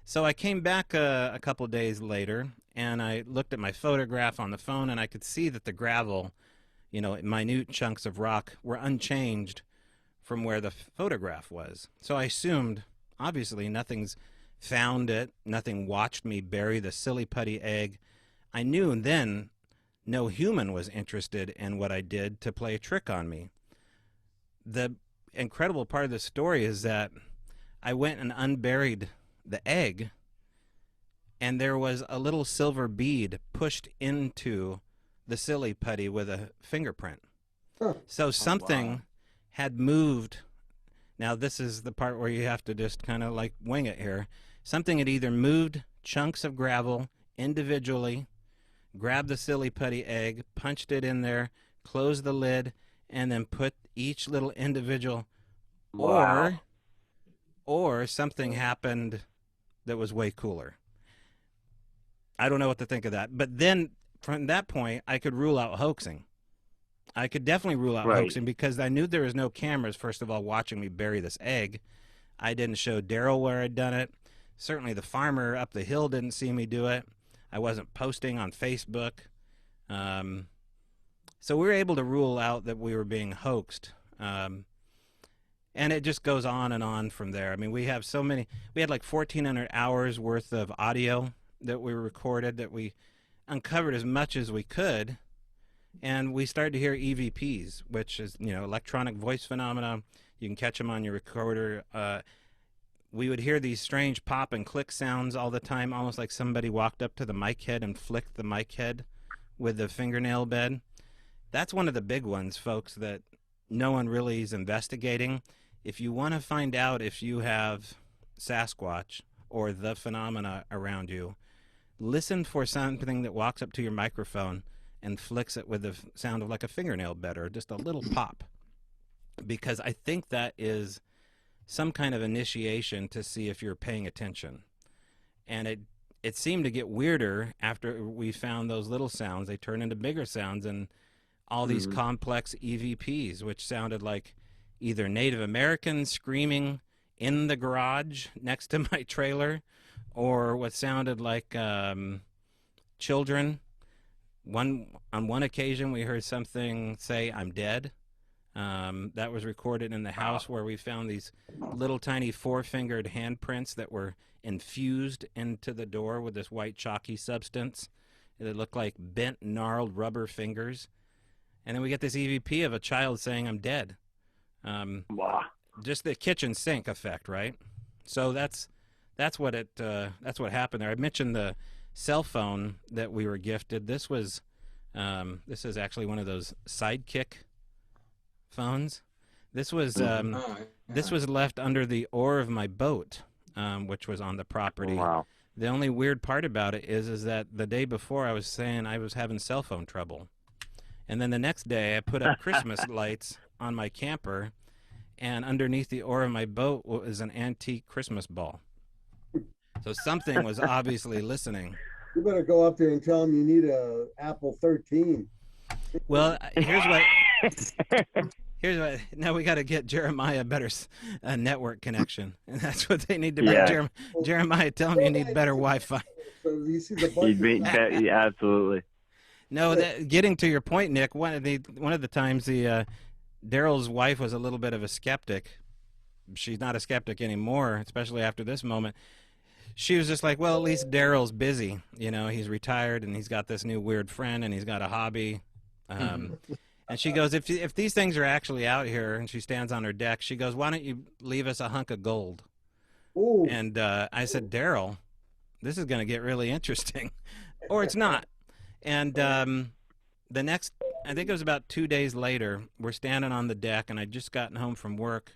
S4: So I came back a couple days later, and I looked at my photograph on the phone, and I could see that the gravel, minute chunks of rock, were unchanged from where the photograph was. So I assumed, obviously, nothing's found it. Nothing watched me bury the silly putty egg. I knew then no human was interested in what I did to play a trick on me. the incredible part of the story is that I went and unburied the egg, and there was a little silver bead pushed into the silly putty with a fingerprint.
S2: Huh.
S4: So something had moved. Now, this is the part where you have to just kind of like wing it here. Something had either moved chunks of gravel individually, grabbed the silly putty egg, punched it in there, closed the lid, and then put each little individual, or something happened that was way cooler. I don't know what to think of that. But then from that point, I could rule out hoaxing. I could definitely rule out hoaxing because I knew there was no cameras, first of all, watching me bury this egg. I didn't show Daryl where I'd done it. Certainly the farmer up the hill didn't see me do it. I wasn't posting on Facebook. So we were able to rule out that we were being hoaxed. And it just goes on and on from there. I mean, we have so many. We had like 1,400 hours worth of audio that we recorded, that we uncovered as much as we could. And we started to hear EVPs, which is, electronic voice phenomena. You can catch them on your recorder. We would hear these strange pop and click sounds all the time, almost like somebody walked up to the mic head and flicked the mic head with the fingernail bed. That's one of the big ones, folks, that no one really is investigating. If you want to find out if you have Sasquatch or the phenomena around you, listen for something that walks up to your microphone and flicks it with the sound of like a fingernail bed or just a little pop. Because I think that is some kind of initiation to see if you're paying attention. And it seemed to get weirder after we found those little sounds. They turned into bigger sounds and all these complex EVPs, which sounded like either Native Americans screaming in the garage next to my trailer, or what sounded like children. On one occasion, we heard something say, "I'm dead." That was recorded in the house where we found these little tiny 4-fingered handprints that were infused into the door with this white chalky substance. It looked like bent, gnarled rubber fingers. And then we get this EVP of a child saying, "I'm dead." Just the kitchen sink effect, right? So that's what happened there. I mentioned the cell phone that we were gifted. This is actually one of those Sidekick phones. This was this was left under the oar of my boat, which was on the property.
S3: Wow.
S4: The only weird part about it is that the day before I was saying I was having cell phone trouble. And then the next day I put up Christmas lights on my camper, and underneath the oar of my boat was an antique Christmas ball. So something was obviously listening.
S2: You better go up there and tell them you need a Apple 13.
S4: Well, here's what. Now we got to get Jeremiah a better network connection, and that's what they need to bring.
S3: Yeah.
S4: Jeremiah, tell him you need better Wi-Fi.
S2: So you see the
S3: Yeah, absolutely.
S4: No, getting to your point, Nick. One of the times Daryl's wife was a little bit of a skeptic. She's not a skeptic anymore, especially after this moment. She was just like, well, at least Daryl's busy. He's retired and he's got this new weird friend and he's got a hobby. And she goes, if these things are actually out here, and she stands on her deck, she goes, why don't you leave us a hunk of gold?
S2: Ooh.
S4: And I said, Daryl, this is going to get really interesting. Or it's not. And the next, I think it was about 2 days later, we're standing on the deck, and I'd just gotten home from work,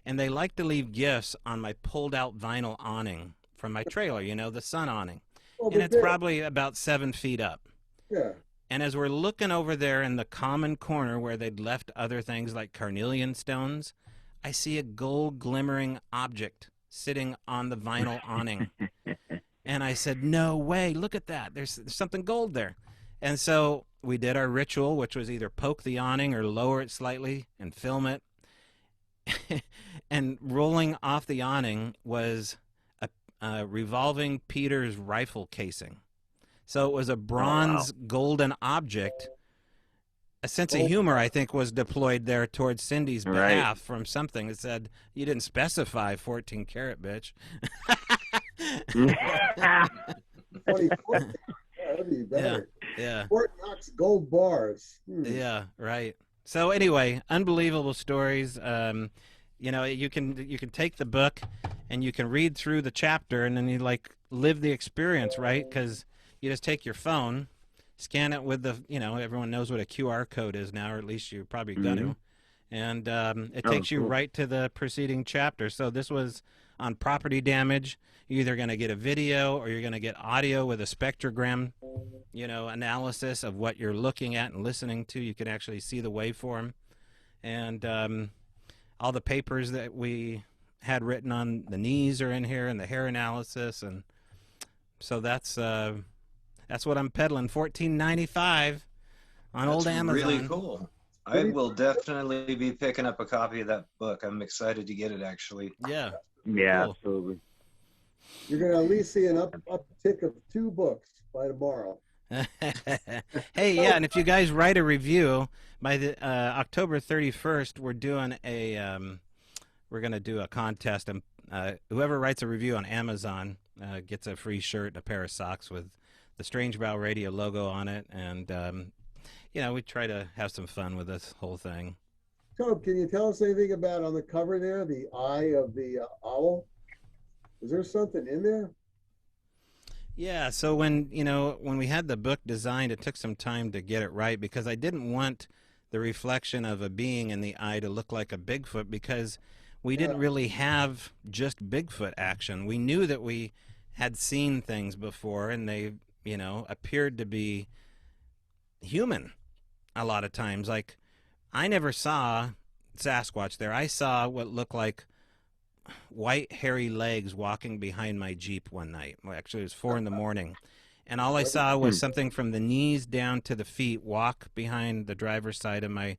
S4: and they like to leave gifts on my pulled-out vinyl awning from my trailer, the sun awning. And it's probably about 7 feet up.
S2: Yeah.
S4: And as we're looking over there in the common corner where they'd left other things like carnelian stones, I see a gold glimmering object sitting on the vinyl awning. And I said, no way, look at that. There's something gold there. And so we did our ritual, which was either poke the awning or lower it slightly and film it. And rolling off the awning was a revolving Peter's rifle casing. So it was a bronze golden object. A sense of humor, I think, was deployed there towards Cindy's behalf from something that said, you didn't specify 14 karat, bitch.
S2: 20, that'd be better.
S4: Yeah.
S2: Fort Knox gold bars.
S4: Yeah, right. So anyway, unbelievable stories. You know, you can take the book and you can read through the chapter, and then you like live the experience, right? Because you just take your phone, scan it with the, you know, everyone knows what a QR code is now, or at least you're probably going to, and it takes you right to the preceding chapter. So this was on property damage. You're either going to get a video or you're going to get audio with a spectrogram, you know, analysis of what you're looking at and listening to. You can actually see the waveform, and all the papers that we had written on the knees are in here, and the hair analysis, and so that's what I'm peddling. $14.95 on old Amazon.
S5: Really cool. I will definitely be picking up a copy of that book. I'm excited to get it, actually.
S4: Yeah.
S3: Yeah,
S4: Cool.
S3: absolutely.
S2: You're going to at least see an uptick of 2 books by tomorrow.
S4: Hey, yeah, and if you guys write a review by the October 31st, we're doing we're going to do a contest, and whoever writes a review on Amazon gets a free shirt and a pair of socks with the Strange Bow Radio logo on it, and you know, we try to have some fun with this whole thing.
S2: Tobe, can you tell us anything about on the cover there, the eye of the owl? Is there something in there?
S4: Yeah, so when we had the book designed, it took some time to get it right, because I didn't want the reflection of a being in the eye to look like a Bigfoot, because we didn't really have just Bigfoot action. We knew that we had seen things before, and they, you know, appeared to be human a lot of times. Like, I never saw Sasquatch there. I saw what looked like white hairy legs walking behind my Jeep one night. Well, actually, it was 4 a.m, and all I saw was something from the knees down to the feet walk behind the driver's side of my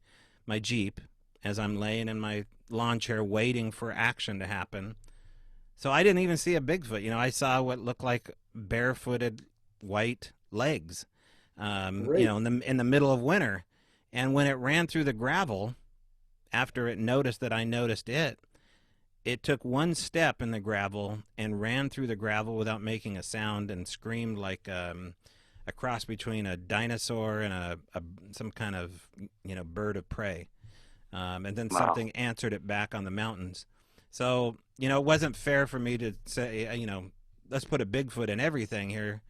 S4: Jeep as I'm laying in my lawn chair waiting for action to happen. So I didn't even see a Bigfoot. You know, I saw what looked like barefooted white legs, you know, in the middle of winter. And when it ran through the gravel, after it noticed that I noticed it, it took one step in the gravel and ran through the gravel without making a sound, and screamed like a cross between a dinosaur and some kind of, you know, bird of prey. And then something answered it back on the mountains. So, you know, it wasn't fair for me to say, you know, let's put a Bigfoot in everything here.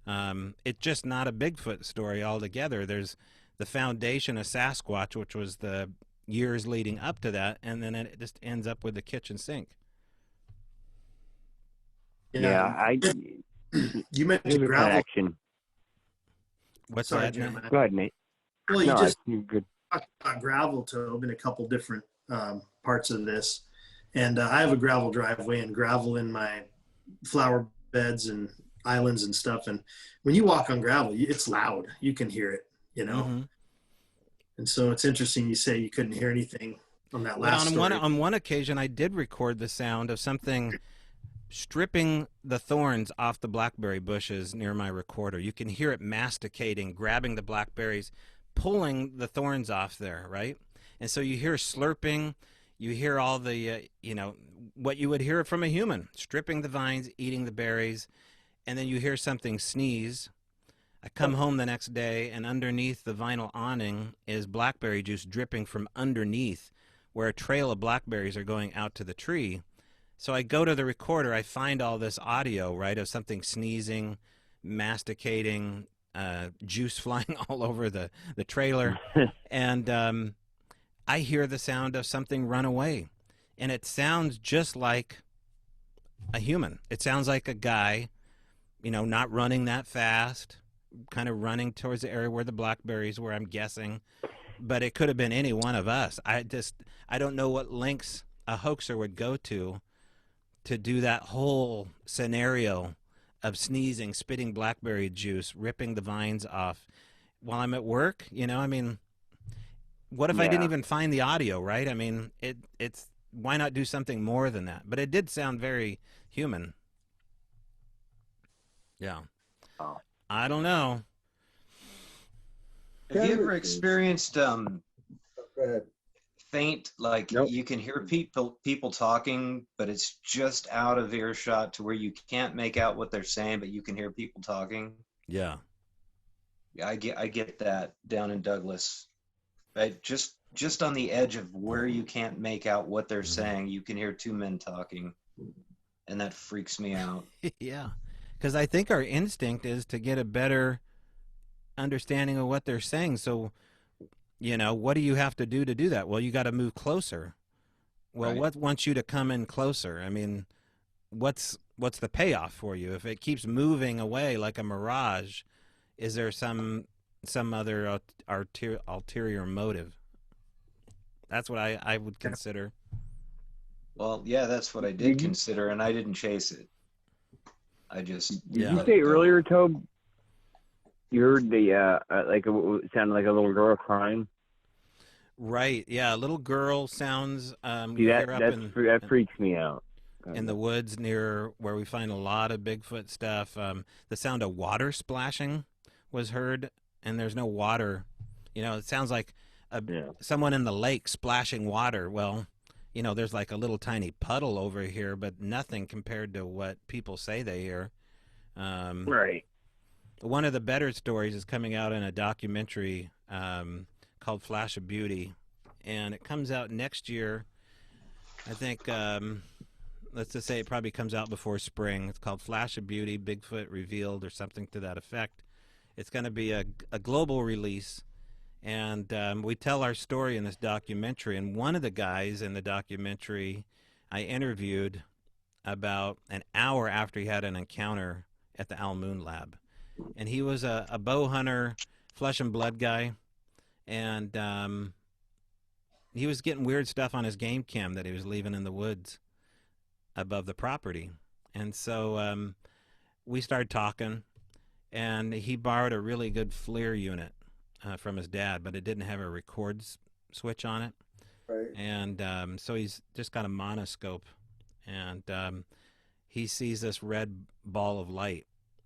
S4: It's just not a Bigfoot story altogether. There's the foundation of Sasquatch, which was the years leading up to that, and then it just ends up with the kitchen sink.
S3: Yeah,
S1: You mentioned gravel.
S3: Connection.
S4: What's
S1: Sorry,
S4: that?
S1: Jim.
S3: Go ahead, Nate.
S1: Well, you
S3: No,
S1: just
S3: you're good.
S1: talked about gravel, Tobe, in a couple different parts of this. And I have a gravel driveway and gravel in my flower beds and islands and stuff. And when you walk on gravel, it's loud. You can hear it, you know.
S4: Mm-hmm.
S1: And so it's interesting you say you couldn't hear anything on that last story.
S4: On one occasion, I did record the sound of something stripping the thorns off the blackberry bushes near my recorder. You can hear it masticating, grabbing the blackberries, pulling the thorns off there, right? And so you hear slurping, you hear all the, you know, what you would hear from a human, stripping the vines, eating the berries, and then you hear something sneeze. I come home the next day, and underneath the vinyl awning is blackberry juice dripping from underneath, where a trail of blackberries are going out to the tree. So I go to the recorder, I find all this audio, right, of something sneezing, masticating, juice flying all over the trailer, and I hear the sound of something run away, and it sounds just like a human. It sounds like a guy, you know, not running that fast, kind of running towards the area where the blackberries were, I'm guessing, but it could have been any one of us. I don't know what lengths a hoaxer would go to do that whole scenario of sneezing, spitting blackberry juice, ripping the vines off while I'm at work. You know, I mean, what if I didn't even find the audio, right? I mean, it's why not do something more than that? But it did sound very human. Yeah.
S3: Oh.
S4: I don't know.
S5: Have you ever experienced
S2: Go ahead.
S5: faint, like
S3: Nope.
S5: you can hear people talking, but it's just out of earshot to where you can't make out what they're saying, but you can hear people talking?
S4: Yeah.
S5: I get that down in Douglas. right? Just on the edge of where you can't make out what they're saying, you can hear two men talking, and that freaks me out.
S4: Yeah, because I think our instinct is to get a better understanding of what they're saying. So, what do you have to do that? Well, you got to move closer. Well,
S5: Right.
S4: what wants you to come in closer? I mean, what's the payoff for you? If it keeps moving away like a mirage, is there some other ulterior motive? That's what I would consider.
S5: Well, yeah, that's what I did consider, and I didn't chase it. I just
S3: Did you
S5: let
S3: say
S5: it go.
S3: earlier, Tobe, you heard the it sounded like a little girl crying?
S4: Right. Yeah. A little girl sounds.
S3: See,
S4: You hear up
S3: that freaks me out.
S4: in the woods near where we find a lot of Bigfoot stuff. The sound of water splashing was heard, and there's no water. It sounds like someone in the lake splashing water. Well, there's like a little tiny puddle over here, but nothing compared to what people say they hear.
S3: Right.
S4: One of the better stories is coming out in a documentary called Flash of Beauty, and it comes out next year. I think, let's just say it probably comes out before spring. It's called Flash of Beauty, Bigfoot Revealed, or something to that effect. It's going to be a global release, and we tell our story in this documentary. And one of the guys in the documentary I interviewed about an hour after he had an encounter at the Owl Moon Lab. And he was a bow hunter, flesh and blood guy, and he was getting weird stuff on his game cam that he was leaving in the woods above the property. And so we started talking, and he borrowed a really good FLIR unit from his dad, but it didn't have a record switch on it.
S2: Right.
S4: And so he's just got a monoscope, and he sees this red ball of light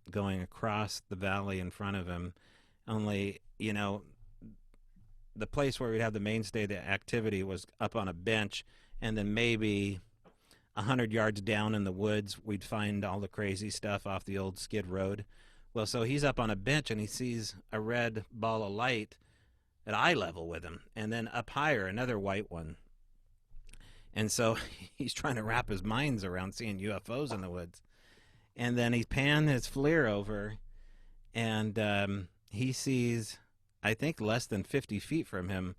S4: going across the valley in front of him. Only, the place where we'd have the mainstay of the activity was up on a bench, and then maybe 100 yards down in the woods, we'd find all the crazy stuff off the old skid road. Well, so he's up on a bench, and he sees a red ball of light at eye level with him, and then up higher, another white one. And so he's trying to wrap his minds around seeing UFOs in the woods. And then he panned his FLIR over, and he sees, I think less than 50 feet from him,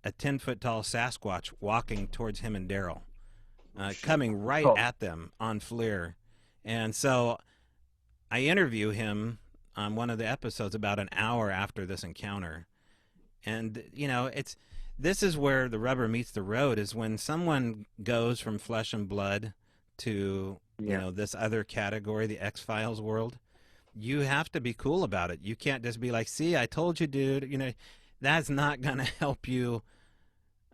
S4: a 10-foot tall Sasquatch walking towards him and Daryl, coming right at them on FLIR. And so I interview him on one of the episodes about an hour after this encounter. And, this is where the rubber meets the road, is when someone goes from flesh and blood to, this other category, the X-Files world. You have to be cool about it. You can't just be like, see, I told you, dude. That's not going to help you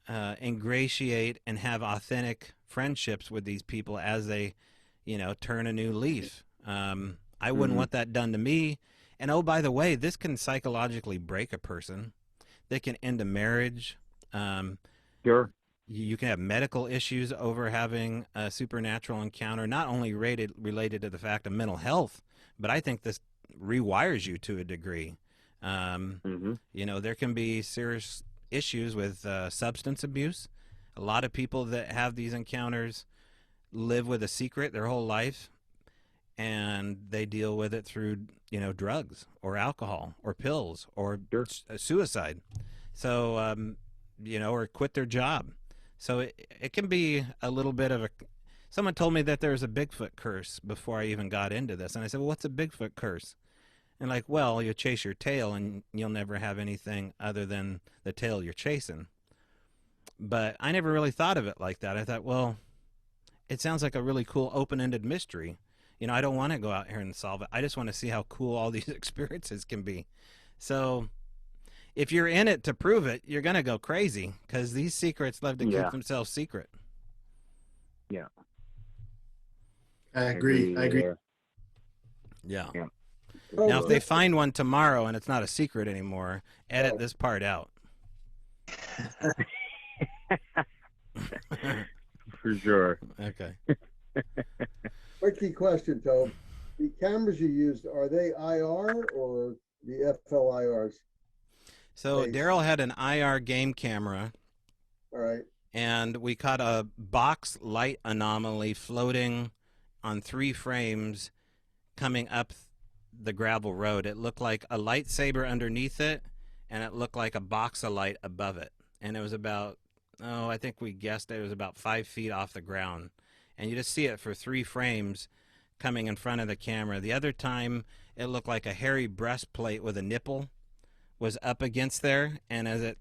S4: ingratiate and have authentic friendships with these people as they, turn a new leaf. I wouldn't want that done to me. And, oh, by the way, this can psychologically break a person. They can end a marriage.
S3: Sure.
S4: You can have medical issues over having a supernatural encounter, not only related to the fact of mental health, but I think this rewires you to a degree. There can be serious issues with substance abuse. A lot of people that have these encounters live with a secret their whole life, and they deal with it through, drugs or alcohol or pills or suicide. So, or quit their job. So it can be a little bit of a... Someone told me that there was a Bigfoot curse before I even got into this. And I said, well, what's a Bigfoot curse? And like, well, you chase your tail and you'll never have anything other than the tail you're chasing. But I never really thought of it like that. I thought, well, it sounds like a really cool open-ended mystery. I don't want to go out here and solve it. I just want to see how cool all these experiences can be. So if you're in it to prove it, you're going to go crazy, because these secrets love to keep themselves secret.
S3: Yeah.
S1: I agree.
S4: Yeah.
S3: Yeah.
S4: Now, if they find one tomorrow and it's not a secret anymore, edit this part out.
S3: For sure.
S4: Okay.
S2: Quickie question, Tobe. The cameras you used, are they IR or the FLIRs?
S4: So
S2: Nice.
S4: Daryl had an IR game camera,
S2: All right.
S4: and we caught a box light anomaly floating on 3 frames coming up the gravel road. It looked like a lightsaber underneath it, and it looked like a box of light above it. And it was about, I think we guessed it was about 5 feet off the ground. And you just see it for 3 frames coming in front of the camera. The other time, it looked like a hairy breastplate with a nipple was up against there, and as it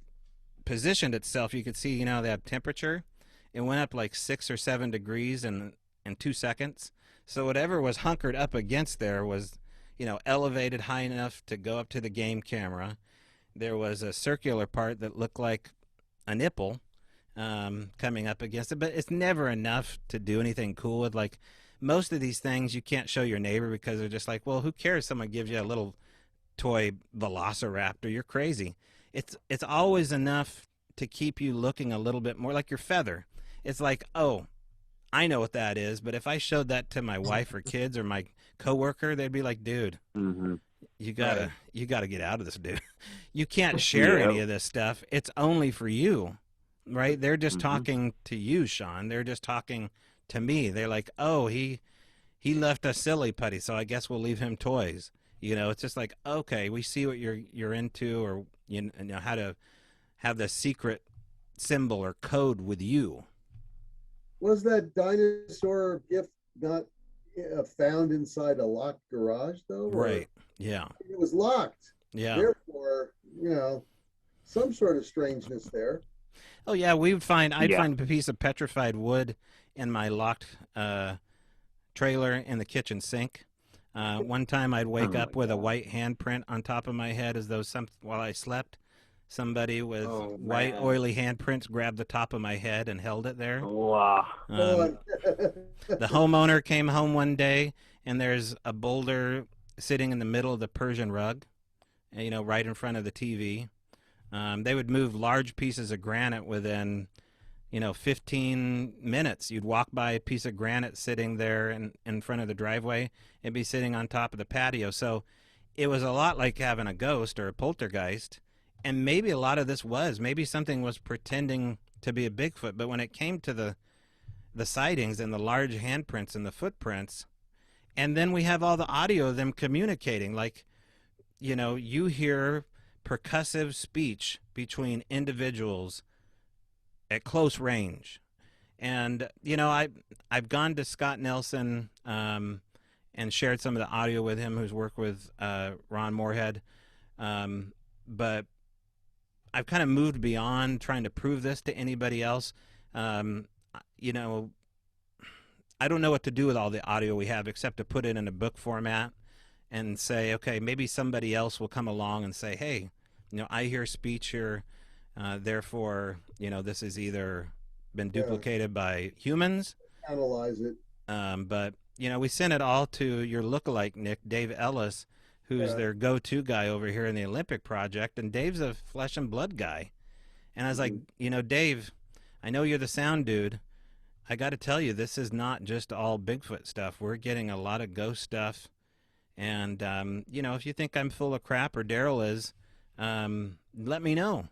S4: positioned itself, you could see, you know, they have temperature. It went up like 6 or 7 degrees in 2 seconds. So whatever was hunkered up against there was, you know, elevated high enough to go up to the game camera. There was a circular part that looked like a nipple coming up against it, but it's never enough to do anything cool with. Like, most of these things you can't show your neighbor because they're just like, well, who cares? Someone gives you a little toy velociraptor, you're crazy. It's always enough to keep you looking a little bit more like your feather. It's like, oh, I know what that is, but if I showed that to my wife or kids or my coworker, they'd be like, dude, you gotta get out of this, dude. You can't share any of this stuff. It's only for you, right? They're just talking to you, Shawn. They're just talking to me. They're like, oh, he left us silly putty, so I guess we'll leave him toys. You know, it's just like, okay, we see what you're into, or you know how to have the secret symbol or code with you.
S2: Was that dinosaur gift not found inside a locked garage, though?
S4: Right. Yeah.
S2: It was locked.
S4: Yeah.
S2: Therefore, you know, some sort of strangeness there.
S4: Oh yeah, I'd find a piece of petrified wood in my locked trailer in the kitchen sink. One time I'd wake up with a white handprint on top of my head as though while I slept, somebody with white oily handprints grabbed the top of my head and held it there.
S3: Wow.
S4: The homeowner came home one day and there's a boulder sitting in the middle of the Persian rug, you know, right in front of the TV. They would move large pieces of granite within, you know, 15 minutes. You'd walk by a piece of granite sitting there in front of the driveway. It'd be sitting on top of the patio. So it was a lot like having a ghost or a poltergeist. And maybe a lot of this maybe something was pretending to be a Bigfoot. But when it came to the sightings and the large handprints and the footprints, and then we have all the audio of them communicating, like, you know, you hear percussive speech between individuals at close range. And, you know, I've gone to Scott Nelson and shared some of the audio with him, who's worked with Ron Moorhead. But I've kind of moved beyond trying to prove this to anybody else. You know, I don't know what to do with all the audio we have except to put it in a book format and say, okay, maybe somebody else will come along and say, hey, you know, I hear speech here. Therefore, you know, this has either been duplicated by humans.
S2: Analyze it.
S4: But, you know, we sent it all to your lookalike, Nick, Dave Ellis, who's their go-to guy over here in the Olympic Project. And Dave's a flesh and blood guy. And I was like, you know, Dave, I know you're the sound dude. I got to tell you, this is not just all Bigfoot stuff. We're getting a lot of ghost stuff. And, you know, if you think I'm full of crap or Daryl is, let me know.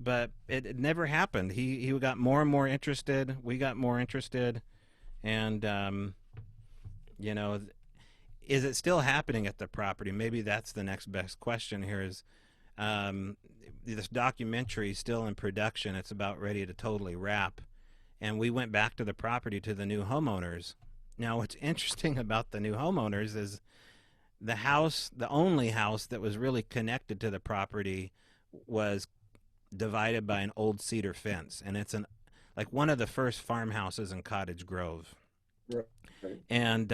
S4: But it never happened. He got more and more interested. We got more interested. And, you know, is it still happening at the property? Maybe that's the next best question here is, this documentary is still in production. It's about ready to totally wrap. And we went back to the property to the new homeowners. Now, what's interesting about the new homeowners is the house, the only house that was really connected to the property was divided by an old cedar fence. And it's like one of the first farmhouses in Cottage Grove.
S2: Right.
S4: And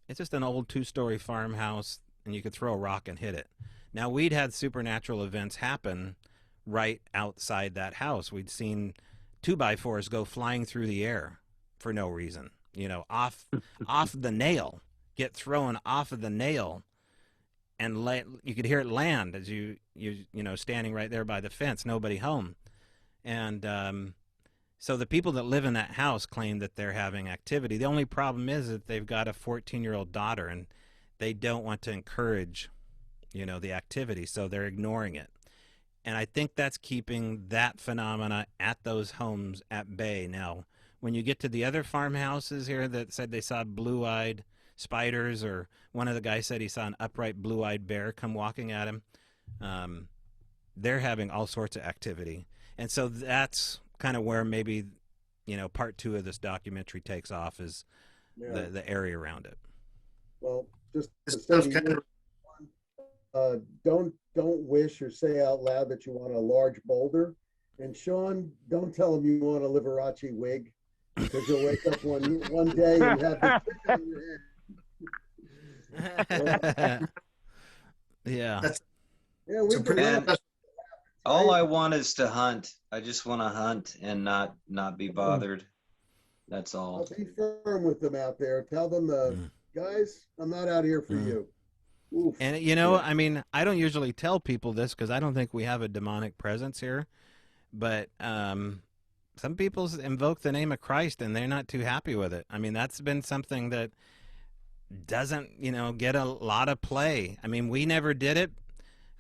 S4: it's just an old 2-story farmhouse, and you could throw a rock and hit it. Now, we'd had supernatural events happen right outside that house. We'd seen 2x4s go flying through the air for no reason, you know, off the nail, get thrown off of the nail, and you could hear it land as you know, standing right there by the fence, nobody home. And so the people that live in that house claim that they're having activity. The only problem is that they've got a 14-year-old daughter, and they don't want to encourage, you know, the activity, so they're ignoring it. And I think that's keeping that phenomena at those homes at bay. Now, when you get to the other farmhouses here that said they saw blue-eyed spiders, or one of the guys said he saw an upright blue-eyed bear come walking at him, they're having all sorts of activity. And so that's kind of where maybe, part 2 of this documentary takes off, is the area around it.
S2: Well, just
S1: This stuff kind of
S2: don't wish or say out loud that you want a large boulder. And Shawn, don't tell him you want a Liberace wig, because you'll wake up one day and have the tip on your head.
S4: Yeah.
S2: Yeah, we can.
S5: All I want is to hunt. I just want to hunt and not be bothered. That's all.
S2: I'll be firm with them out there. Tell them, guys, I'm not out here for you. Oof.
S4: And, I mean, I don't usually tell people this because I don't think we have a demonic presence here. But some people invoke the name of Christ and they're not too happy with it. I mean, that's been something that doesn't, get a lot of play. I mean, we never did it.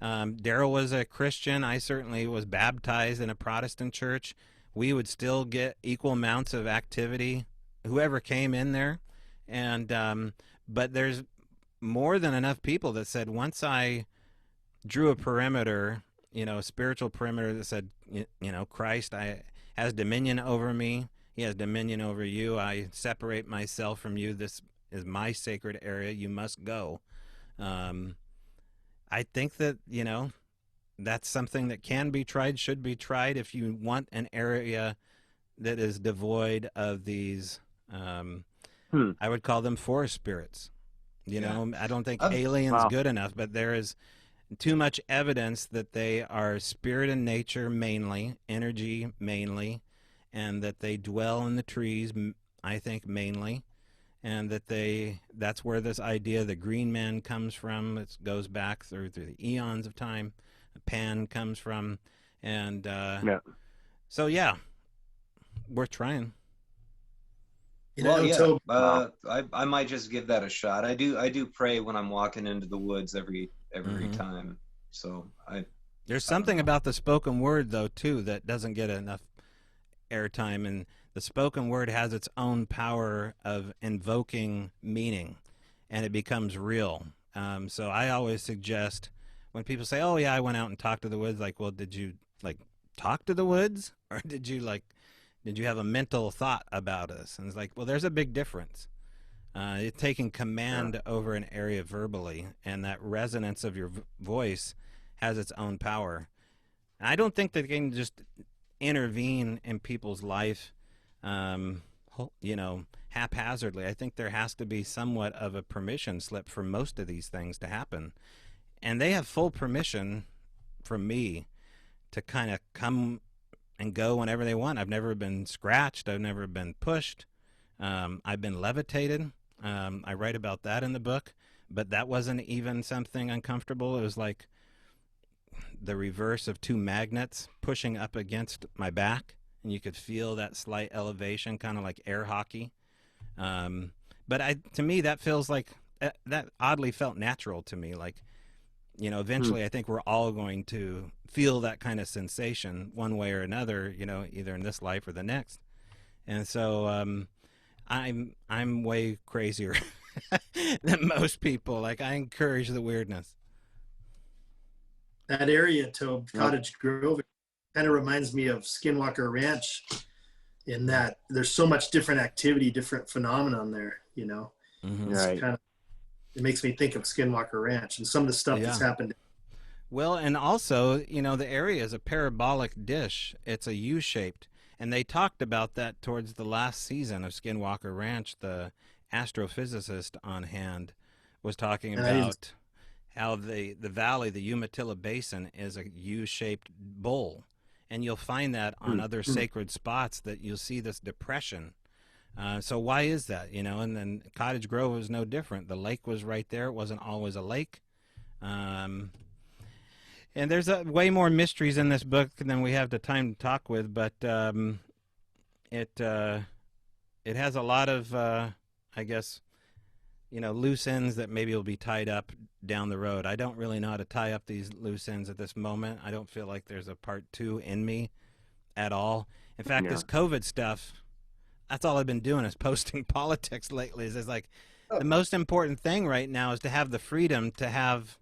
S4: Daryl was a Christian. I certainly was baptized in a Protestant church. We would still get equal amounts of activity, whoever came in there. And but there's more than enough people that said, once I drew a perimeter, a spiritual perimeter that said, Christ has dominion over me. He has dominion over you. I separate myself from you. This is my sacred area. You must go. I think that, that's something that can be tried, should be tried, if you want an area that is devoid of these, I would call them forest spirits. I don't think aliens good enough, but there is too much evidence that they are spirit in nature mainly, energy mainly, and that they dwell in the trees, I think, mainly. And that's where this idea of the green man comes from. It goes back through the eons of time. Pan comes from. And so, we're trying.
S5: I might just give that a shot. I do pray when I'm walking into the woods every time. So
S4: there's something about the spoken word, though, too, that doesn't get enough airtime. And the spoken word has its own power of invoking meaning, and it becomes real. So I always suggest, when people say, "Oh yeah, I went out and talked to the woods," like, well, did you talk to the woods, or did you have a mental thought about us? And it's like, well, there's a big difference. It's taking command over an area verbally, and that resonance of your voice has its own power. And I don't think that they can just intervene in people's life haphazardly. I think there has to be somewhat of a permission slip for most of these things to happen. And they have full permission from me to kind of come and go whenever they want. I've never been scratched. I've never been pushed. I've been levitated. I write about that in the book, but that wasn't even something uncomfortable. It was like the reverse of two magnets pushing up against my back, and you could feel that slight elevation, kind of like air hockey. But to me, that feels like, that oddly felt natural to me. Like, eventually I think we're all going to feel that kind of sensation one way or another, either in this life or the next. And so I'm way crazier than most people. Like, I encourage the weirdness.
S1: That area, Tobe, Cottage Grove, kind of reminds me of Skinwalker Ranch, in that there's so much different activity, different phenomenon there, It's
S3: Right.
S1: kind of, it makes me think of Skinwalker Ranch and some of the stuff that's happened.
S4: Well, and also, the area is a parabolic dish. It's a U-shaped. And they talked about that towards the last season of Skinwalker Ranch. The astrophysicist on hand was talking about how the valley, the Umatilla Basin, is a U-shaped bowl. And you'll find that on other sacred spots, that you'll see this depression. So why is that? And then Cottage Grove was no different. The lake was right there. It wasn't always a lake. And there's way more mysteries in this book than we have the time to talk with, but it has a lot of, I guess, loose ends that maybe will be tied up down the road. I don't really know how to tie up these loose ends at this moment. I don't feel like there's a part 2 in me at all. In fact, this COVID stuff, that's all I've been doing is posting politics lately. It's like the most important thing right now is to have the freedom to have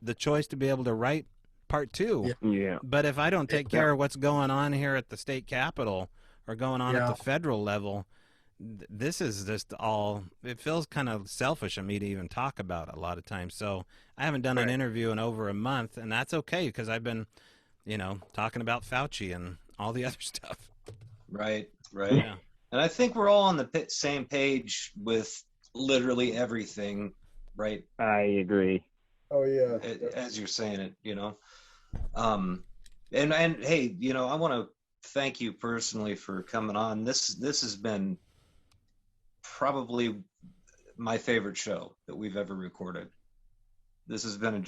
S4: the choice to be able to write part 2.
S3: Yeah.
S4: But if I don't take care of what's going on here at the state capitol or going on at the federal level, this is just all, it feels kind of selfish of me to even talk about it a lot of times. So I haven't done an interview in over a month, and that's okay because I've been, talking about Fauci and all the other stuff.
S5: Right.
S4: Yeah.
S5: And I think we're all on the same page with literally everything, right?
S3: I agree.
S2: Oh yeah.
S5: As you're saying it, and hey, I want to thank you personally for coming on. This has been probably my favorite show that we've ever recorded. This has been a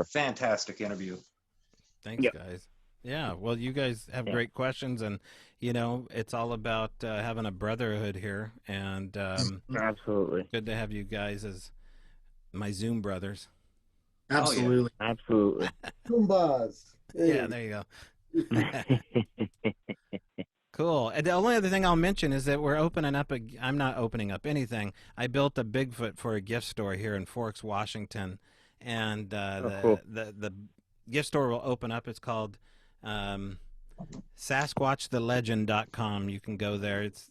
S5: fantastic interview.
S4: Thanks, guys. Yeah, well, you guys have great questions, and it's all about having a brotherhood here, and
S3: absolutely
S4: good to have you guys as my Zoom brothers.
S1: Absolutely.
S3: Oh, yeah. Absolutely.
S2: Kumbas. Hey.
S4: Yeah, there you go. Cool. And the only other thing I'll mention is that we're opening up I'm not opening up anything. I built a Bigfoot for a gift store here in Forks, Washington, and
S3: cool.
S4: the gift store will open up. It's called SasquatchTheLegend.com. You can go there. It's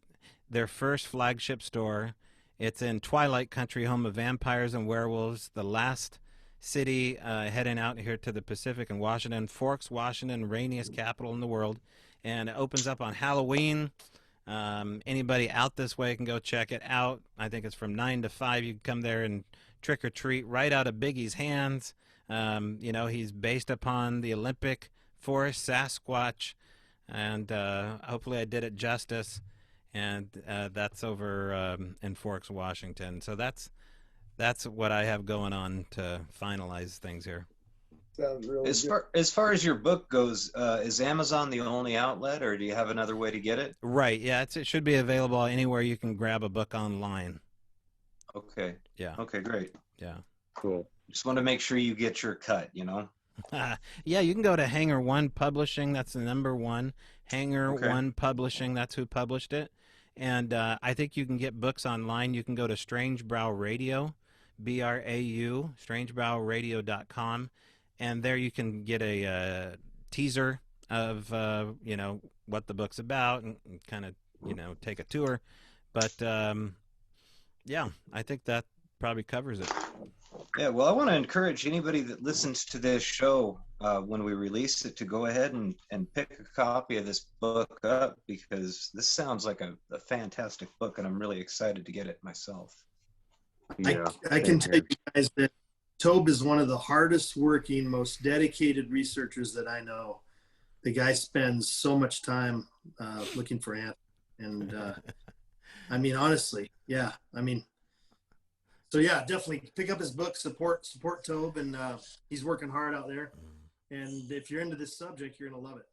S4: their first flagship store. It's in Twilight Country, home of vampires and werewolves, the last city heading out here to the Pacific in Washington. Forks, Washington, rainiest capital in the world. And it opens up on Halloween. Anybody out this way can go check it out. I think it's from 9 to 5. You can come there and trick or treat right out of Biggie's hands. He's based upon the Olympic forest, Sasquatch, and hopefully I did it justice. And that's over in Forks, Washington. So that's what I have going on to finalize things here.
S2: Sounds really
S5: as far as your book goes, is Amazon the only outlet, or do you have another way to get it?
S4: Right. Yeah, it should be available anywhere you can grab a book online.
S5: Okay.
S4: Yeah.
S5: Okay, great.
S4: Yeah.
S3: Cool.
S5: Just want to make sure you get your cut,
S4: Yeah, you can go to Hanger One Publishing. That's the number one. Hanger One Publishing. That's who published it. And I think you can get books online. You can go to Strange Brow Radio, BRAU, strangebrowradio.com. And there you can get a teaser of, what the book's about and kind of, take a tour. But, yeah, I think that probably covers it.
S5: Yeah, well, I want to encourage anybody that listens to this show when we release it to go ahead and pick a copy of this book up, because this sounds like a fantastic book, and I'm really excited to get it myself.
S1: Yeah, I can tell you guys that Tobe is one of the hardest working, most dedicated researchers that I know. The guy spends so much time looking for answers. And honestly, yeah. So yeah, definitely pick up his book, support Tobe, and he's working hard out there. And if you're into this subject, you're gonna love it.